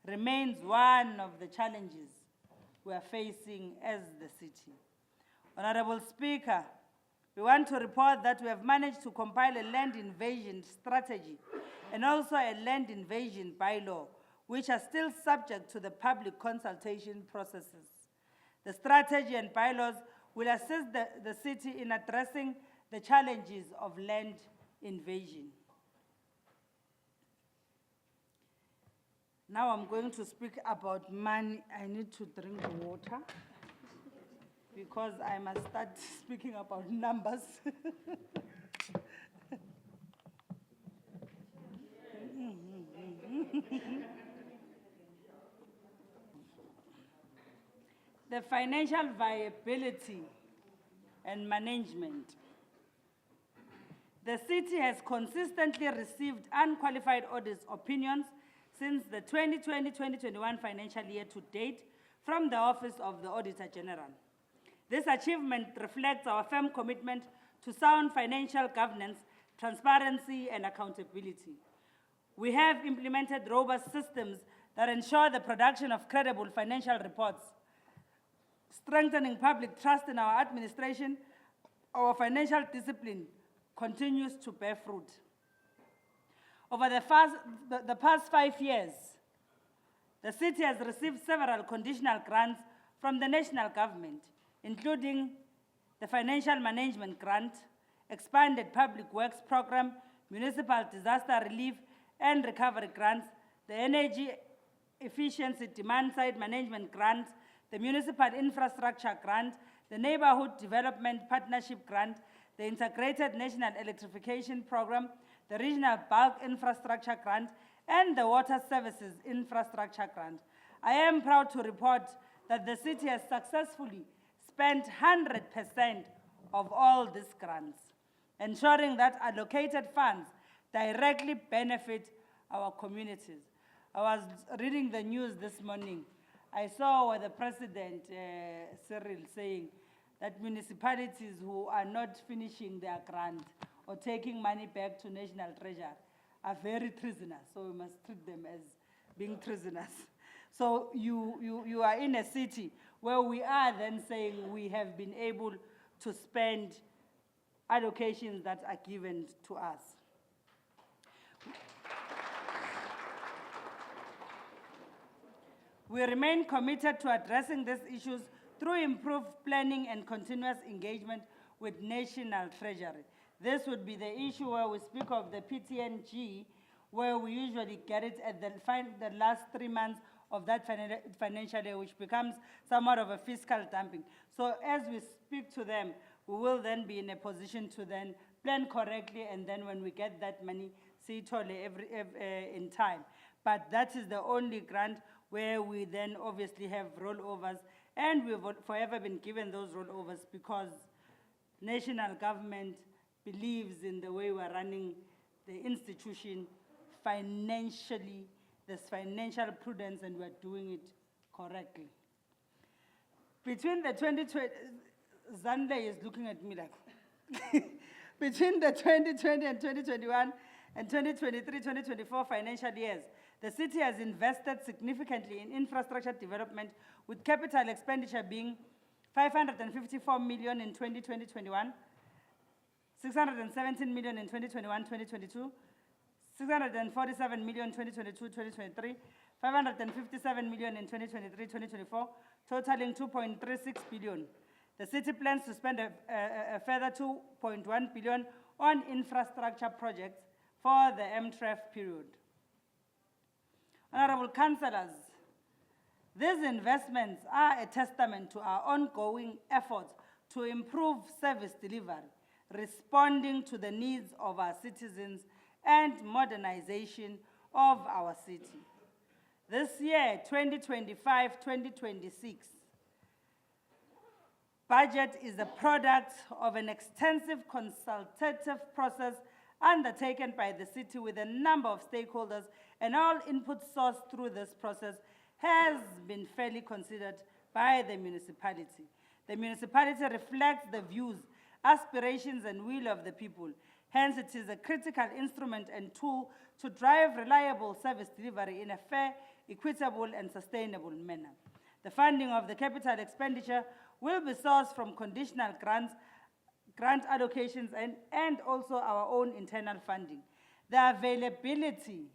remains one of the challenges we are facing as the city. Honorable Speaker, we want to report that we have managed to compile a land invasion strategy and also a land invasion bylaw, which are still subject to the public consultation processes. The strategy and bylaws will assist the city in addressing the challenges of land invasion. Now I'm going to speak about money. I need to drink water because I must start speaking about numbers. The financial viability and management. The city has consistently received unqualified audit opinions since the 2020-2021 financial year to date from the Office of the Auditor General. This achievement reflects our firm commitment to sound financial governance, transparency, and accountability. We have implemented robust systems that ensure the production of credible financial reports, strengthening public trust in our administration. Our financial discipline continues to bear fruit. Over the past 5 years, the city has received several conditional grants from the national government, including the Financial Management Grant, Expanded Public Works Program, Municipal Disaster Relief and Recovery Grants, the Energy Efficiency Demand-Side Management Grant, the Municipal Infrastructure Grant, the Neighborhood Development Partnership Grant, the Integrated National Electrification Program, the Regional Bulk Infrastructure Grant, and the Water Services Infrastructure Grant. I am proud to report that the city has successfully spent 100% of all these grants, ensuring that allocated funds directly benefit our communities. I was reading the news this morning. I saw the President, Cyril, saying that municipalities who are not finishing their grant or taking money back to National Treasury are very treasonous, so we must treat them as being treasonous. So you are in a city where we are then saying we have been able to spend allocations that are given to us. We remain committed to addressing these issues through improved planning and continuous engagement with National Treasury. This would be the issue where we speak of the PTNG, where we usually get it at the last 3 months of that financial year, which becomes somewhat of a fiscal dumping. So as we speak to them, we will then be in a position to then plan correctly, and then when we get that money, see it totally in time. But that is the only grant where we then obviously have rollovers, and we've forever been given those rollovers because national government believes in the way we're running the institution financially. There's financial prudence, and we're doing it correctly. Between the 2020, Zandle is looking at me like, between the 2020 and 2021 and 2023-2024 financial years, the city has invested significantly in infrastructure development, with capital expenditure being 554 million in 2020-21, 617 million in 2021-2022, 647 million 2022-2023, 557 million in 2023-2024, totaling 2.36 billion. The city plans to spend a further 2.1 billion on infrastructure projects for the MTREF period. Honorable Councillors, these investments are a testament to our ongoing efforts to improve service delivery, responding to the needs of our citizens and modernization of our city. This year, 2025-2026, budget is a product of an extensive consultative process undertaken by the city with a number of stakeholders, and all input sourced through this process has been fairly considered by the municipality. The municipality reflects the views, aspirations, and will of the people. Hence, it is a critical instrument and tool to drive reliable service delivery in a fair, equitable, and sustainable manner. The funding of the capital expenditure will be sourced from conditional grant allocations and also our own internal funding. The availability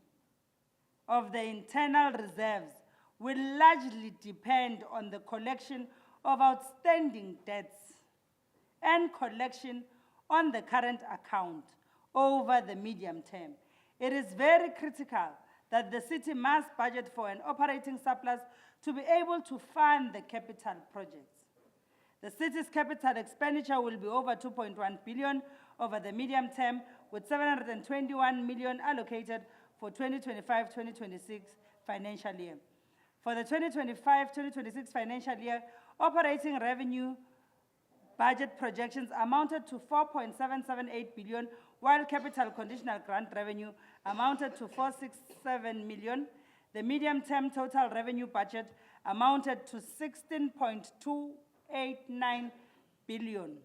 of the internal reserves will largely depend on the collection of outstanding debts and collection on the current account over the medium term. It is very critical that the city must budget for an operating surplus to be able to fund the capital projects. The city's capital expenditure will be over 2.1 billion over the medium term, with 721 million allocated for 2025-2026 financial year. For the 2025-2026 financial year, operating revenue budget projections amounted to 4.778 billion, while capital conditional grant revenue amounted to 467 million. The medium-term total revenue budget amounted to 16.289 billion.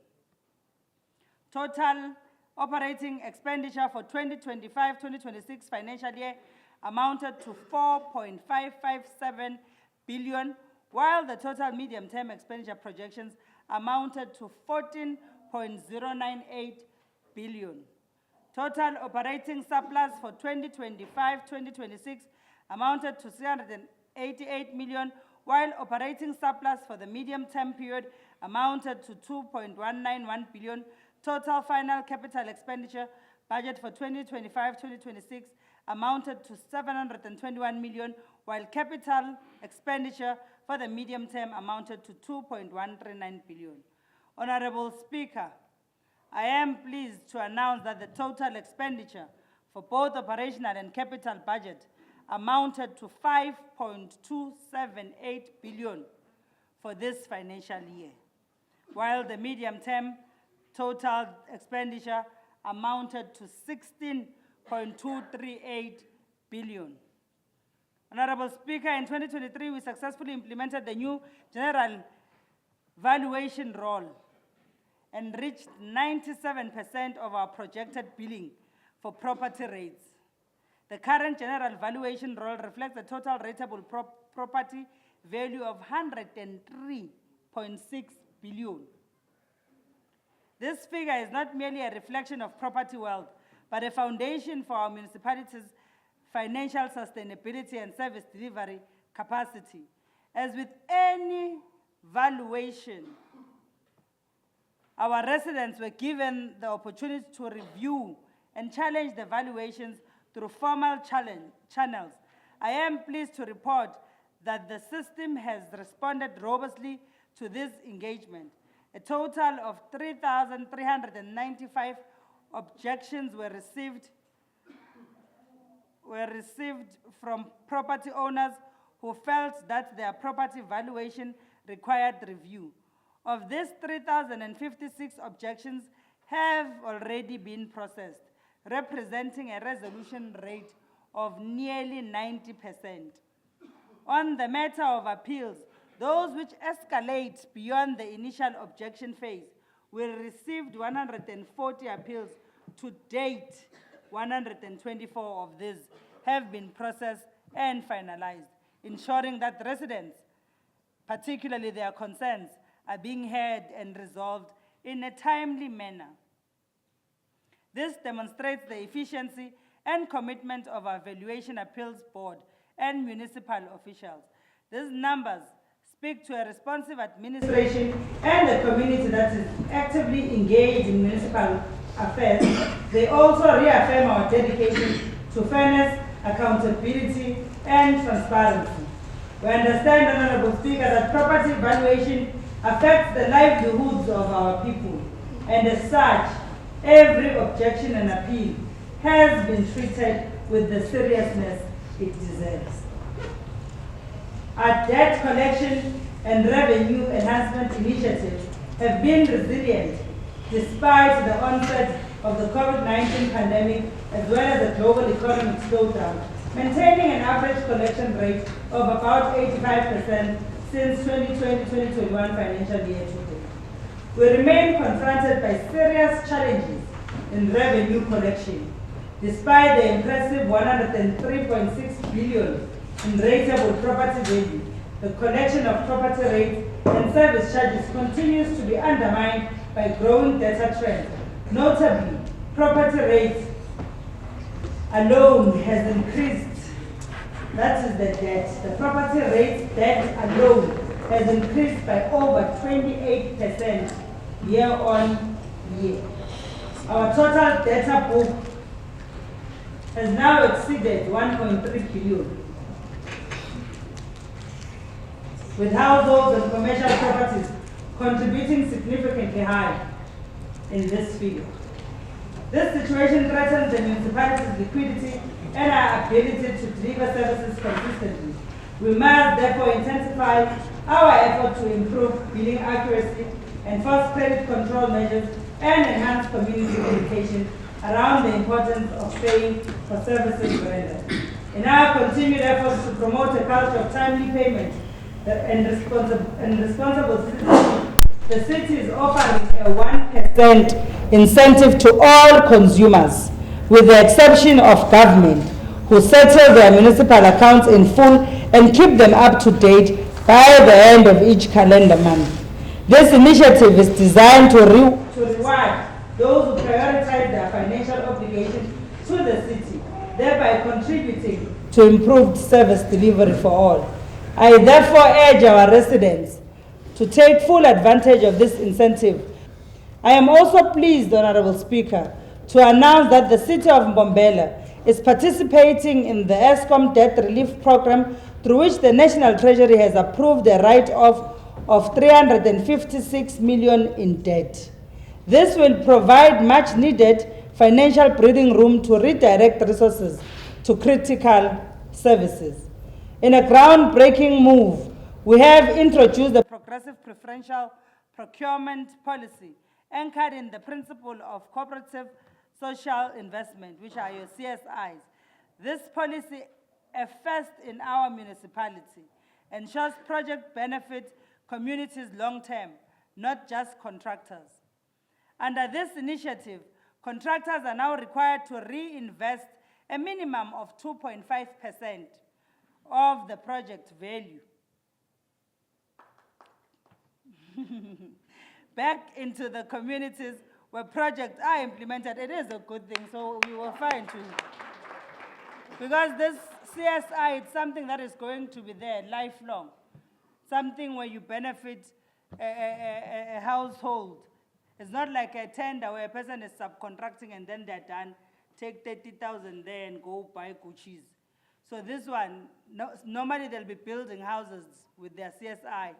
Total operating expenditure for 2025-2026 financial year amounted to 4.557 billion, while the total medium-term expenditure projections amounted to 14.098 billion. Total operating surplus for 2025-2026 amounted to 388 million, while operating surplus for the medium-term period amounted to 2.191 billion. Total final capital expenditure budget for 2025-2026 amounted to 721 million, while capital expenditure for the medium term amounted to 2.139 billion. Honorable Speaker, I am pleased to announce that the total expenditure for both operational and capital budget amounted to 5.278 billion for this financial year, while the medium-term total expenditure amounted to 16.238 billion. Honorable Speaker, in 2023, we successfully implemented the new general valuation role and reached 97% of our projected billing for property rates. The current general valuation role reflects the total rateable property value of 103.6 billion. This figure is not merely a reflection of property wealth, but a foundation for our municipalities' financial sustainability and service delivery capacity. As with any valuation, our residents were given the opportunity to review and challenge the valuations through formal channels. I am pleased to report that the system has responded robustly to this engagement. A total of 3,395 objections were received from property owners who felt that their property valuation required review. Of these, 3,056 objections have already been processed, representing a resolution rate of nearly 90%. On the matter of appeals, those which escalate beyond the initial objection phase, we received 140 appeals. To date, 124 of these have been processed and finalized, ensuring that residents, particularly their concerns, are being heard and resolved in a timely manner. This demonstrates the efficiency and commitment of our Valuation Appeals Board and municipal officials. These numbers speak to a responsive administration and a community that is actively engaged in municipal affairs. They also reaffirm our dedication to fairness, accountability, and transparency. We understand, Honorable Speaker, that property valuation affects the livelihoods of our people, and as such, every objection and appeal has been treated with the seriousness it deserves. Our debt collection and revenue enhancement initiatives have been resilient despite the onset of the COVID-19 pandemic as well as the global economic slowdown, maintaining an average collection rate of about 85% since 2020-2021 financial year to date. We remain confronted by serious challenges in revenue collection. Despite the impressive 103.6 billion in rateable property value, the collection of property rates and service charges continues to be undermined by growing data trends. Notably, property rates alone has increased. That is the debt. The property rates debt alone has increased by over 28% year on year. Our total data book has now exceeded 1.3 billion, with households and commercial properties contributing significantly high in this figure. This situation threatens the municipality's liquidity and our ability to deliver services consistently. We must therefore intensify our effort to improve billing accuracy, enforce credit control measures, and enhance community education around the importance of paying for services rendered. In our continued efforts to promote a culture of timely payment and responsible citizenship, the city is offering a 1% incentive to all consumers, with the exception of government, who settle their municipal accounts in full and keep them up to date by the end of each calendar month. This initiative is designed to reward those who prioritize their financial obligations to the city, thereby contributing to improved service delivery for all. I therefore urge our residents to take full advantage of this incentive. I am also pleased, Honorable Speaker, to announce that the City of Mbombela is participating in the ESCOM Debt Relief Program, through which the National Treasury has approved a write-off of 356 million in debt. This will provide much needed financial breathing room to redirect resources to critical services. In a groundbreaking move, we have introduced the progressive preferential procurement policy anchored in the principle of cooperative social investment, which are your CSIs. This policy, a first in our municipality, ensures project benefit communities long-term, not just contractors. Under this initiative, contractors are now required to reinvest a minimum of 2.5% of the project value. back into the communities where projects are implemented, it is a good thing, so we will find too. Because this CSI, it's something that is going to be there lifelong. Something where you benefit a household. It's not like a tender where a person is subcontracting and then they're done. Take 30,000 there and go buy Gucci's. So this one, normally they'll be building houses with their CSI.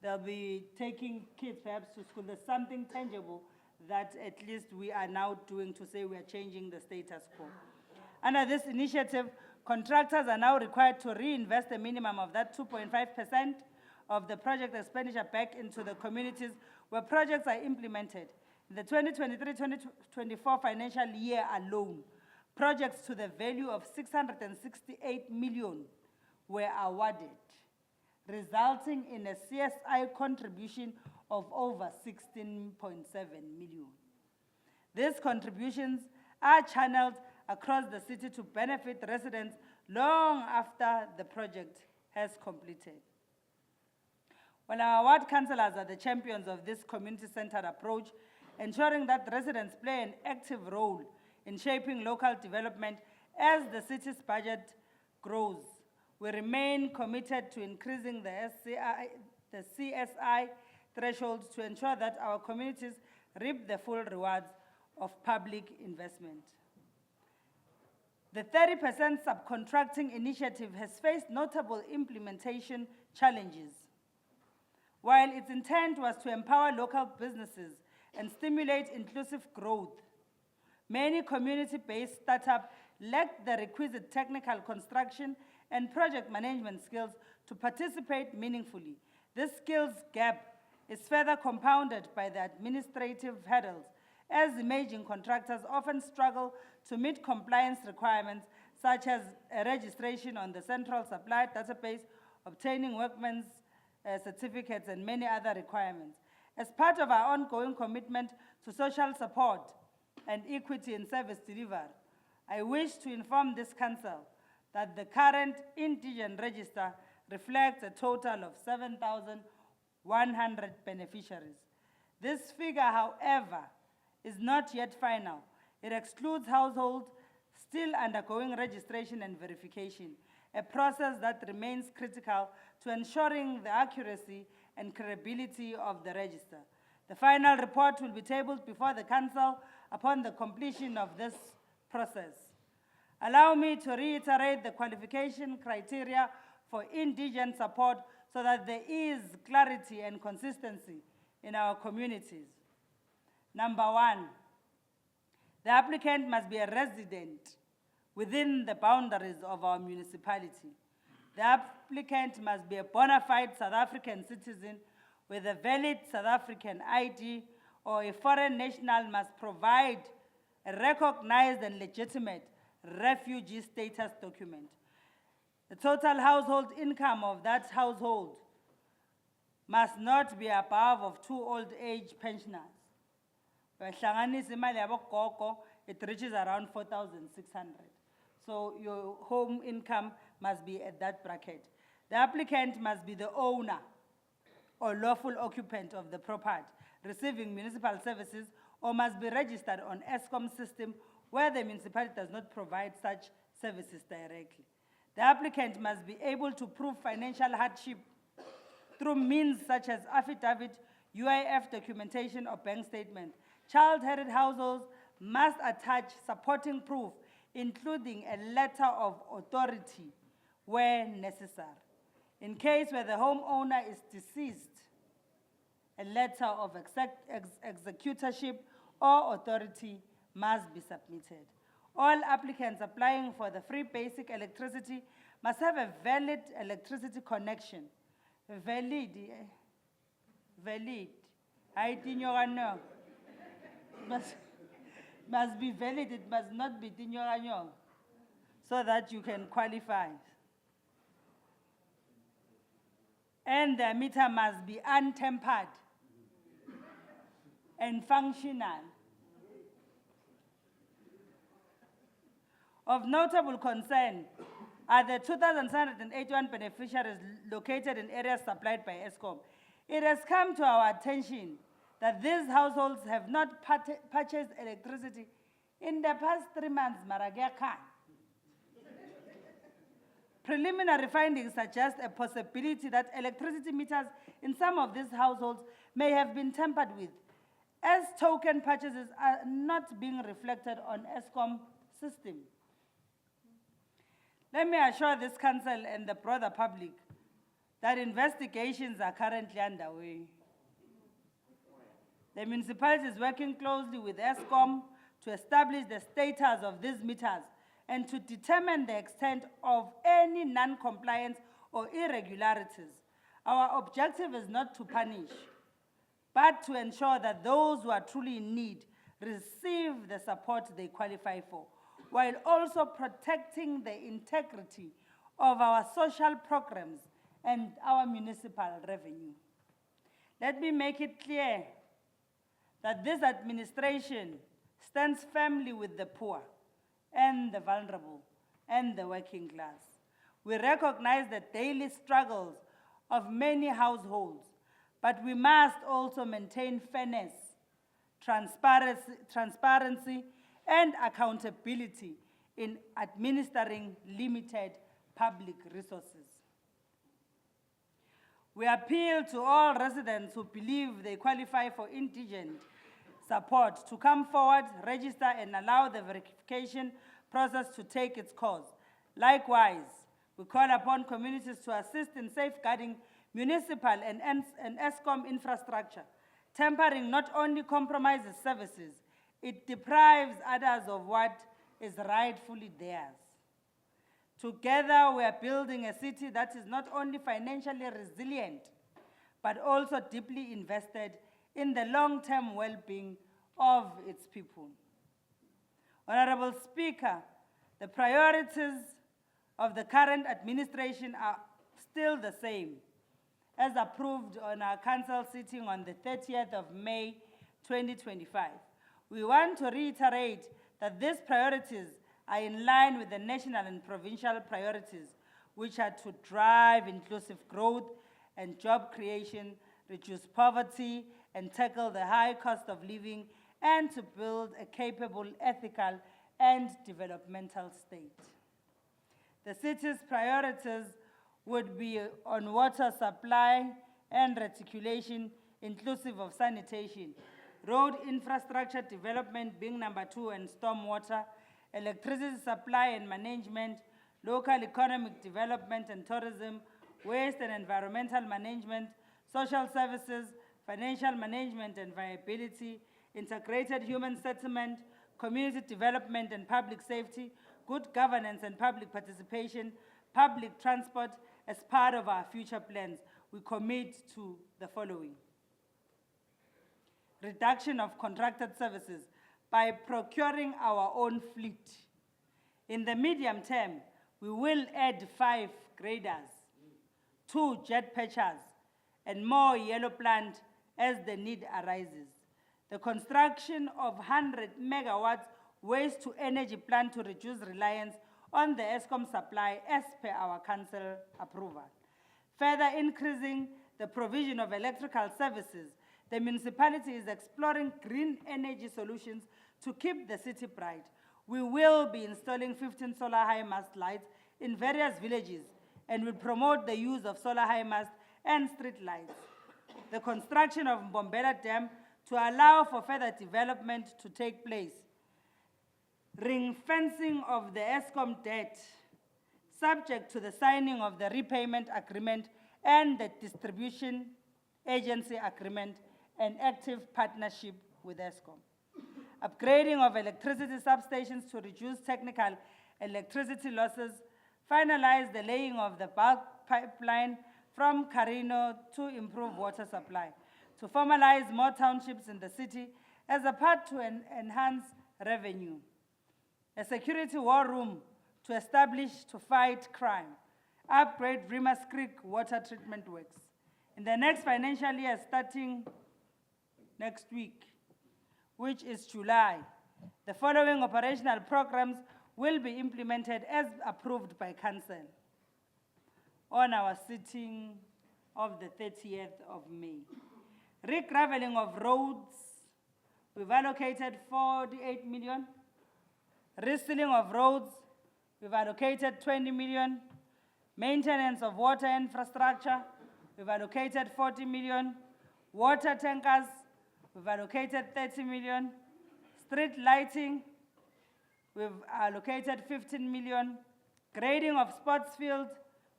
They'll be taking kids perhaps to school. There's something tangible that at least we are now doing to say we are changing the status quo. Under this initiative, contractors are now required to reinvest a minimum of that 2.5% of the project expenditure back into the communities where projects are implemented. In the 2023-2024 financial year alone, projects to the value of 668 million were awarded, resulting in a CSI contribution of over 16.7 million. These contributions are channeled across the city to benefit residents long after the project has completed. Well, our ward councillors are the champions of this community-centered approach, ensuring that residents play an active role in shaping local development as the city's budget grows. We remain committed to increasing the CSI threshold to ensure that our communities reap the full rewards of public investment. The 30% subcontracting initiative has faced notable implementation challenges. While its intent was to empower local businesses and stimulate inclusive growth, many community-based startups lack the requisite technical construction and project management skills to participate meaningfully. This skills gap is further compounded by the administrative hurdles, as emerging contractors often struggle to meet compliance requirements such as a registration on the central supply database, obtaining workman's certificates, and many other requirements. As part of our ongoing commitment to social support and equity in service delivery, I wish to inform this council that the current indigent register reflects a total of 7,100 beneficiaries. This figure, however, is not yet final. It excludes households still undergoing registration and verification, a process that remains critical to ensuring the accuracy and credibility of the register. The final report will be tabled before the council upon the completion of this process. Allow me to reiterate the qualification criteria for indigent support so that there is clarity and consistency in our communities. Number one, the applicant must be a resident within the boundaries of our municipality. The applicant must be a bona fide South African citizen with a valid South African ID, or a foreign national must provide a recognized and legitimate refugee status document. The total household income of that household must not be above of 2 old age pensioners. It reaches around 4,600. So your home income must be at that bracket. The applicant must be the owner or lawful occupant of the property receiving municipal services, or must be registered on ESCOM system where the municipality does not provide such services directly. The applicant must be able to prove financial hardship through means such as affidavit, UIF documentation, or bank statement. Child-headed households must attach supporting proof, including a letter of authority where necessary. In case where the homeowner is deceased, a letter of executorship or authority must be submitted. All applicants applying for the free basic electricity must have a valid electricity connection. Valid. Must be valid, it must not be tinyoranyong, so that you can qualify. And the meter must be untempered and functional. Of notable concern are the 2,781 beneficiaries located in areas supplied by ESCOM. It has come to our attention that these households have not purchased electricity in the past 3 months, Marageka. Preliminary findings suggest a possibility that electricity meters in some of these households may have been tampered with, as token purchases are not being reflected on ESCOM system. Let me assure this council and the broader public that investigations are currently underway. The municipality is working closely with ESCOM to establish the status of these meters and to determine the extent of any non-compliance or irregularities. Our objective is not to punish, but to ensure that those who are truly in need receive the support they qualify for, while also protecting the integrity of our social programs and our municipal revenue. Let me make it clear that this administration stands firmly with the poor and the vulnerable and the working class. We recognize the daily struggles of many households, but we must also maintain fairness, transparency, and accountability in administering limited public resources. We appeal to all residents who believe they qualify for indigent support to come forward, register, and allow the verification process to take its course. Likewise, we call upon communities to assist in safeguarding municipal and ESCOM infrastructure. Tampering not only compromises services, it deprives others of what is rightfully theirs. Together, we are building a city that is not only financially resilient, but also deeply invested in the long-term well-being of its people. Honorable Speaker, the priorities of the current administration are still the same, as approved on our council sitting on the 30th of May, 2025. We want to reiterate that these priorities are in line with the national and provincial priorities, which are to drive inclusive growth and job creation, reduce poverty, and tackle the high cost of living, and to build a capable, ethical, and developmental state. The city's priorities would be on water supply and reticulation, inclusive of sanitation, road infrastructure development being number 2, and stormwater, electricity supply and management, local economic development and tourism, waste and environmental management, social services, financial management and viability, integrated human settlement, community development and public safety, good governance and public participation, public transport. As part of our future plans, we commit to the following: reduction of contracted services by procuring our own fleet. In the medium term, we will add 5 graders, 2 jet patchers, and more yellow plant as the need arises. The construction of 100 megawatts waste to energy plant to reduce reliance on the ESCOM supply as per our council approval. Further increasing the provision of electrical services, the municipality is exploring green energy solutions to keep the city bright. We will be installing 15 solar high mast lights in various villages and will promote the use of solar high mast and street lights. The construction of Mbombela Dam to allow for further development to take place. Ring fencing of the ESCOM debt, subject to the signing of the repayment agreement and the distribution agency agreement, and active partnership with ESCOM. Upgrading of electricity substations to reduce technical electricity losses, finalize the laying of the bulk pipeline from Carino to improve water supply, to formalize more townships in the city as a part to enhance revenue. A security war room to establish to fight crime, upgrade Rimas Creek water treatment works. In the next financial year, starting next week, which is July, the following operational programs will be implemented as approved by Council on our sitting of the 30th of May. Regraveling of roads, we've allocated 48 million. Resealing of roads, we've allocated 20 million. Maintenance of water infrastructure, we've allocated 40 million. Water tankers, we've allocated 30 million. Street lighting, we've allocated 15 million. Grading of sports fields,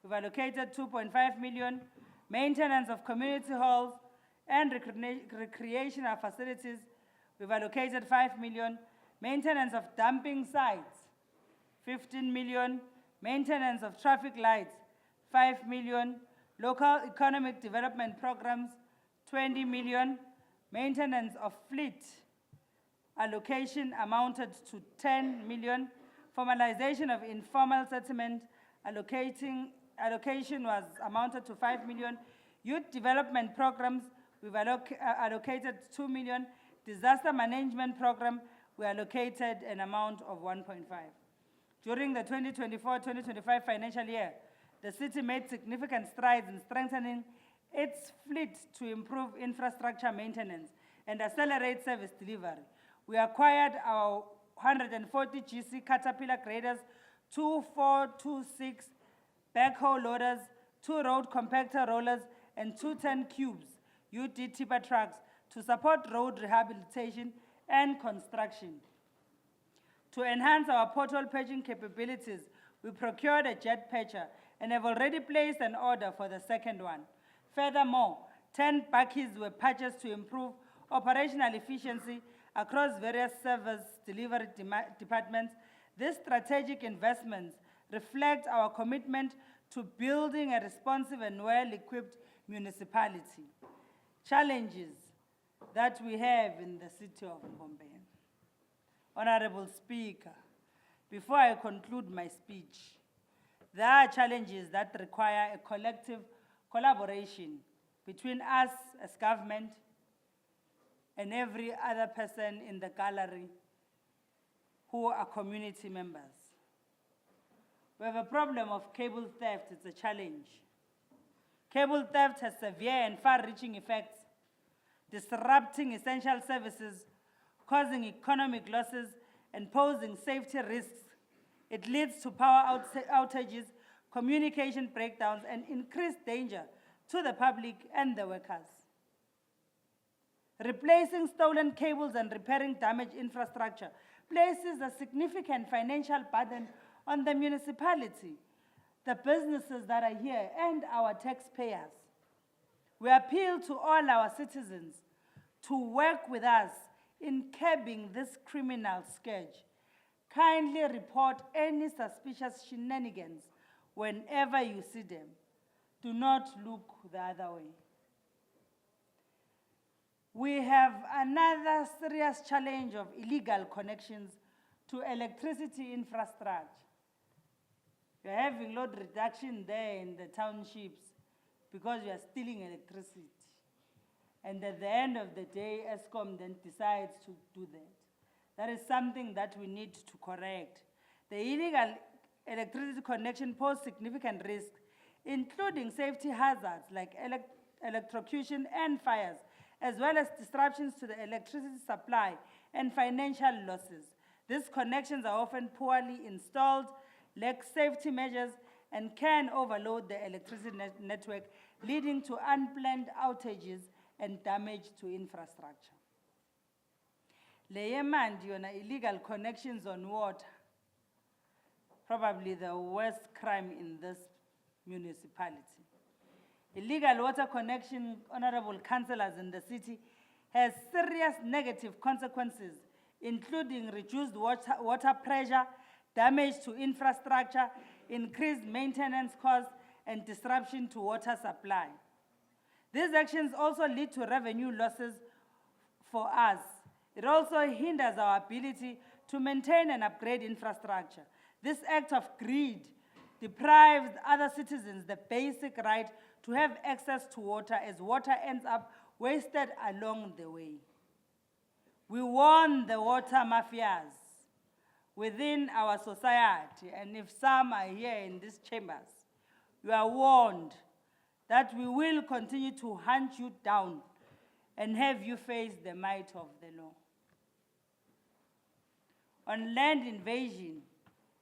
we've allocated 2.5 million. Maintenance of community halls and recreational facilities, we've allocated 5 million. Maintenance of dumping sites, 15 million. Maintenance of traffic lights, 5 million. Local economic development programs, 20 million. Maintenance of fleet allocation amounted to 10 million. Formalization of informal settlement allocation was amounted to 5 million. Youth development programs, we've allocated 2 million. Disaster management program, we allocated an amount of 1.5. During the 2024-2025 financial year, the city made significant strides in strengthening its fleet to improve infrastructure maintenance and accelerate service delivery. We acquired our 140 GC Caterpillar graders, 2 426 backhoe loaders, 2 road compactor rollers, and 2 10 cubes UD tipper trucks to support road rehabilitation and construction. To enhance our pothole patching capabilities, we procured a jet patcher and have already placed an order for the second one. Furthermore, 10 buckies were purchased to improve operational efficiency across various service delivery departments. These strategic investments reflect our commitment to building a responsive and well-equipped municipality. Challenges that we have in the city of Mbombela. Honorable Speaker, before I conclude my speech, there are challenges that require a collective collaboration between us as government and every other person in the gallery who are community members. We have a problem of cable theft, it's a challenge. Cable theft has severe and far-reaching effects, disrupting essential services, causing economic losses, and posing safety risks. It leads to power outages, communication breakdowns, and increased danger to the public and the workers. Replacing stolen cables and repairing damaged infrastructure places a significant financial burden on the municipality, the businesses that are here, and our taxpayers. We appeal to all our citizens to work with us in curbing this criminal scourge. Kindly report any suspicious shenanigans whenever you see them. Do not look the other way. We have another serious challenge of illegal connections to electricity infrastructure. You're having load reduction there in the townships because you are stealing electricity. And at the end of the day, ESCOM then decides to do that. That is something that we need to correct. The illegal electricity connection pose significant risks, including safety hazards like electrocution and fires, as well as disruptions to the electricity supply and financial losses. These connections are often poorly installed, lack safety measures, and can overload the electricity network, leading to unplanned outages and damage to infrastructure. Illegal connections on water, probably the worst crime in this municipality. Illegal water connection, honorable councillors in the city, has serious negative consequences, including reduced water pressure, damage to infrastructure, increased maintenance costs, and disruption to water supply. These actions also lead to revenue losses for us. It also hinders our ability to maintain and upgrade infrastructure. This act of greed deprives other citizens the basic right to have access to water, as water ends up wasted along the way. We warn the water mafias within our society, and if some are here in these chambers, you are warned that we will continue to hunt you down and have you face the might of the law. On land invasion,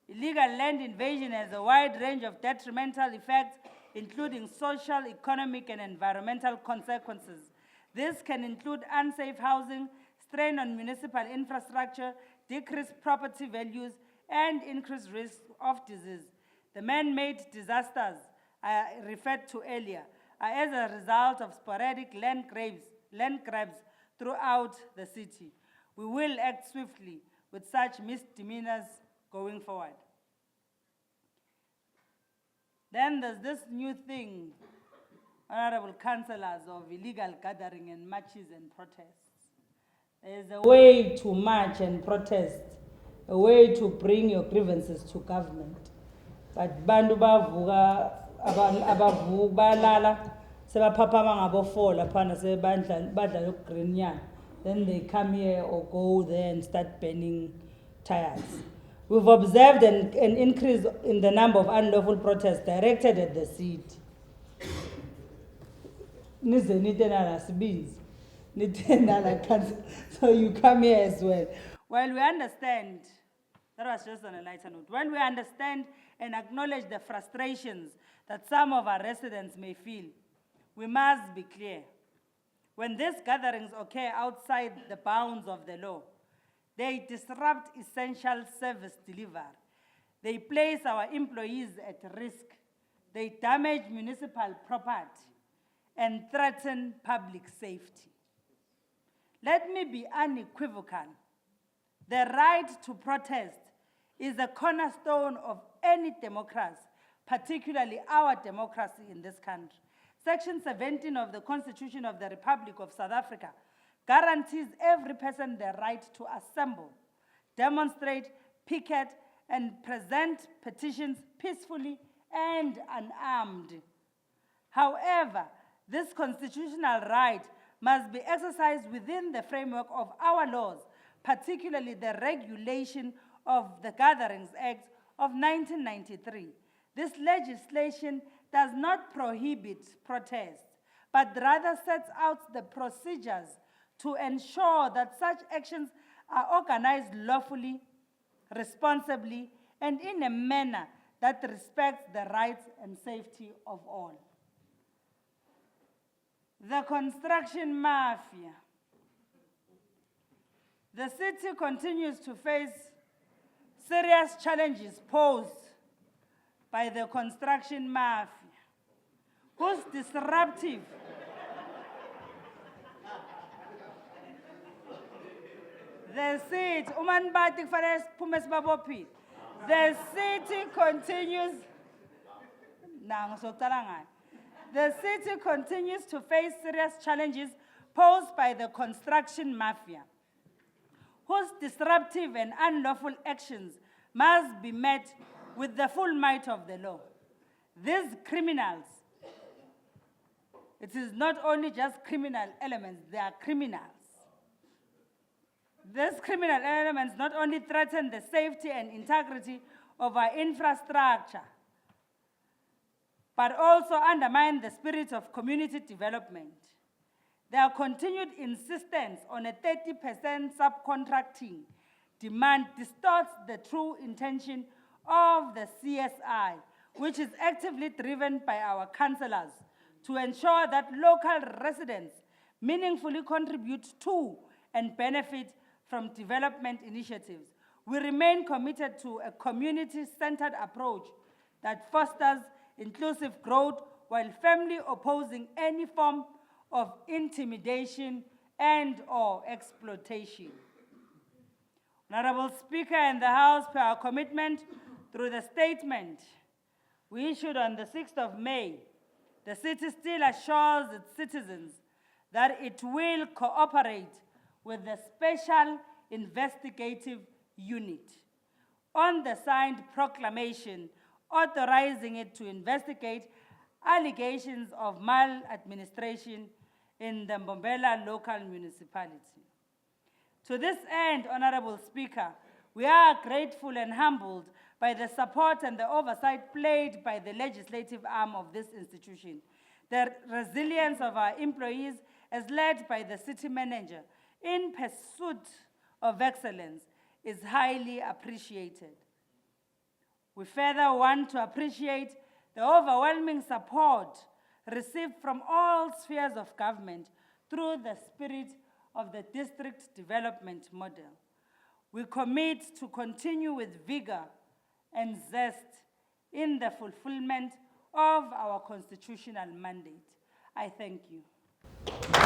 illegal land invasion has a wide range of detrimental effects, including social, economic, and environmental consequences. This can include unsafe housing, strain on municipal infrastructure, decreased property values, and increased risk of disease. The man-made disasters I referred to earlier are as a result of sporadic land grabs throughout the city. We will act swiftly with such misdemeanors going forward. Then there's this new thing, honorable councillors, of illegal gathering and marches and protests. There's a way to march and protest, a way to bring your grievances to government. But bantu bavuka abavuka balala sebaphaphama ngabofola phana sebadla yokugrinyana. Then they come here or go there and start burning tires. We've observed an increase in the number of unlawful protests directed at the city. So you come here as well. While we understand, that was just on a lighter note, when we understand and acknowledge the frustrations that some of our residents may feel, we must be clear. When these gatherings occur outside the bounds of the law, they disrupt essential service delivery. They place our employees at risk. They damage municipal property and threaten public safety. Let me be unequivocal. The right to protest is a cornerstone of any democracy, particularly our democracy in this country. Section 17 of the Constitution of the Republic of South Africa guarantees every person the right to assemble, demonstrate, picket, and present petitions peacefully and unarmed. However, this constitutional right must be exercised within the framework of our laws, particularly the regulation of the Gatherings Act of 1993. This legislation does not prohibit protests, but rather sets out the procedures to ensure that such actions are organized lawfully, responsibly, and in a manner that respects the rights and safety of all. The construction mafia. The city continues to face serious challenges posed by the construction mafia, whose disruptive the city, the city continues, the city continues to face serious challenges posed by the construction mafia, whose disruptive and unlawful actions must be met with the full might of the law. These criminals, it is not only just criminal elements, they are criminals. These criminal elements not only threaten the safety and integrity of our infrastructure, but also undermine the spirit of community development. Their continued insistence on a 30% subcontracting demand distorts the true intention of the CSI, which is actively driven by our councillors to ensure that local residents meaningfully contribute to and benefit from development initiatives. We remain committed to a community-centered approach that fosters inclusive growth while firmly opposing any form of intimidation and/or exploitation. Honorable Speaker and the House, per our commitment through the statement we issued on the 6th of May, the city still assures its citizens that it will cooperate with the Special Investigative Unit on the signed proclamation authorizing it to investigate allegations of maladministration in the Mbombela local municipality. To this end, Honorable Speaker, we are grateful and humbled by the support and the oversight played by the legislative arm of this institution. The resilience of our employees, as led by the city manager, in pursuit of excellence, is highly appreciated. We further want to appreciate the overwhelming support received from all spheres of government through the spirit of the district development model. We commit to continue with vigor and zest in the fulfillment of our constitutional mandate. I thank you.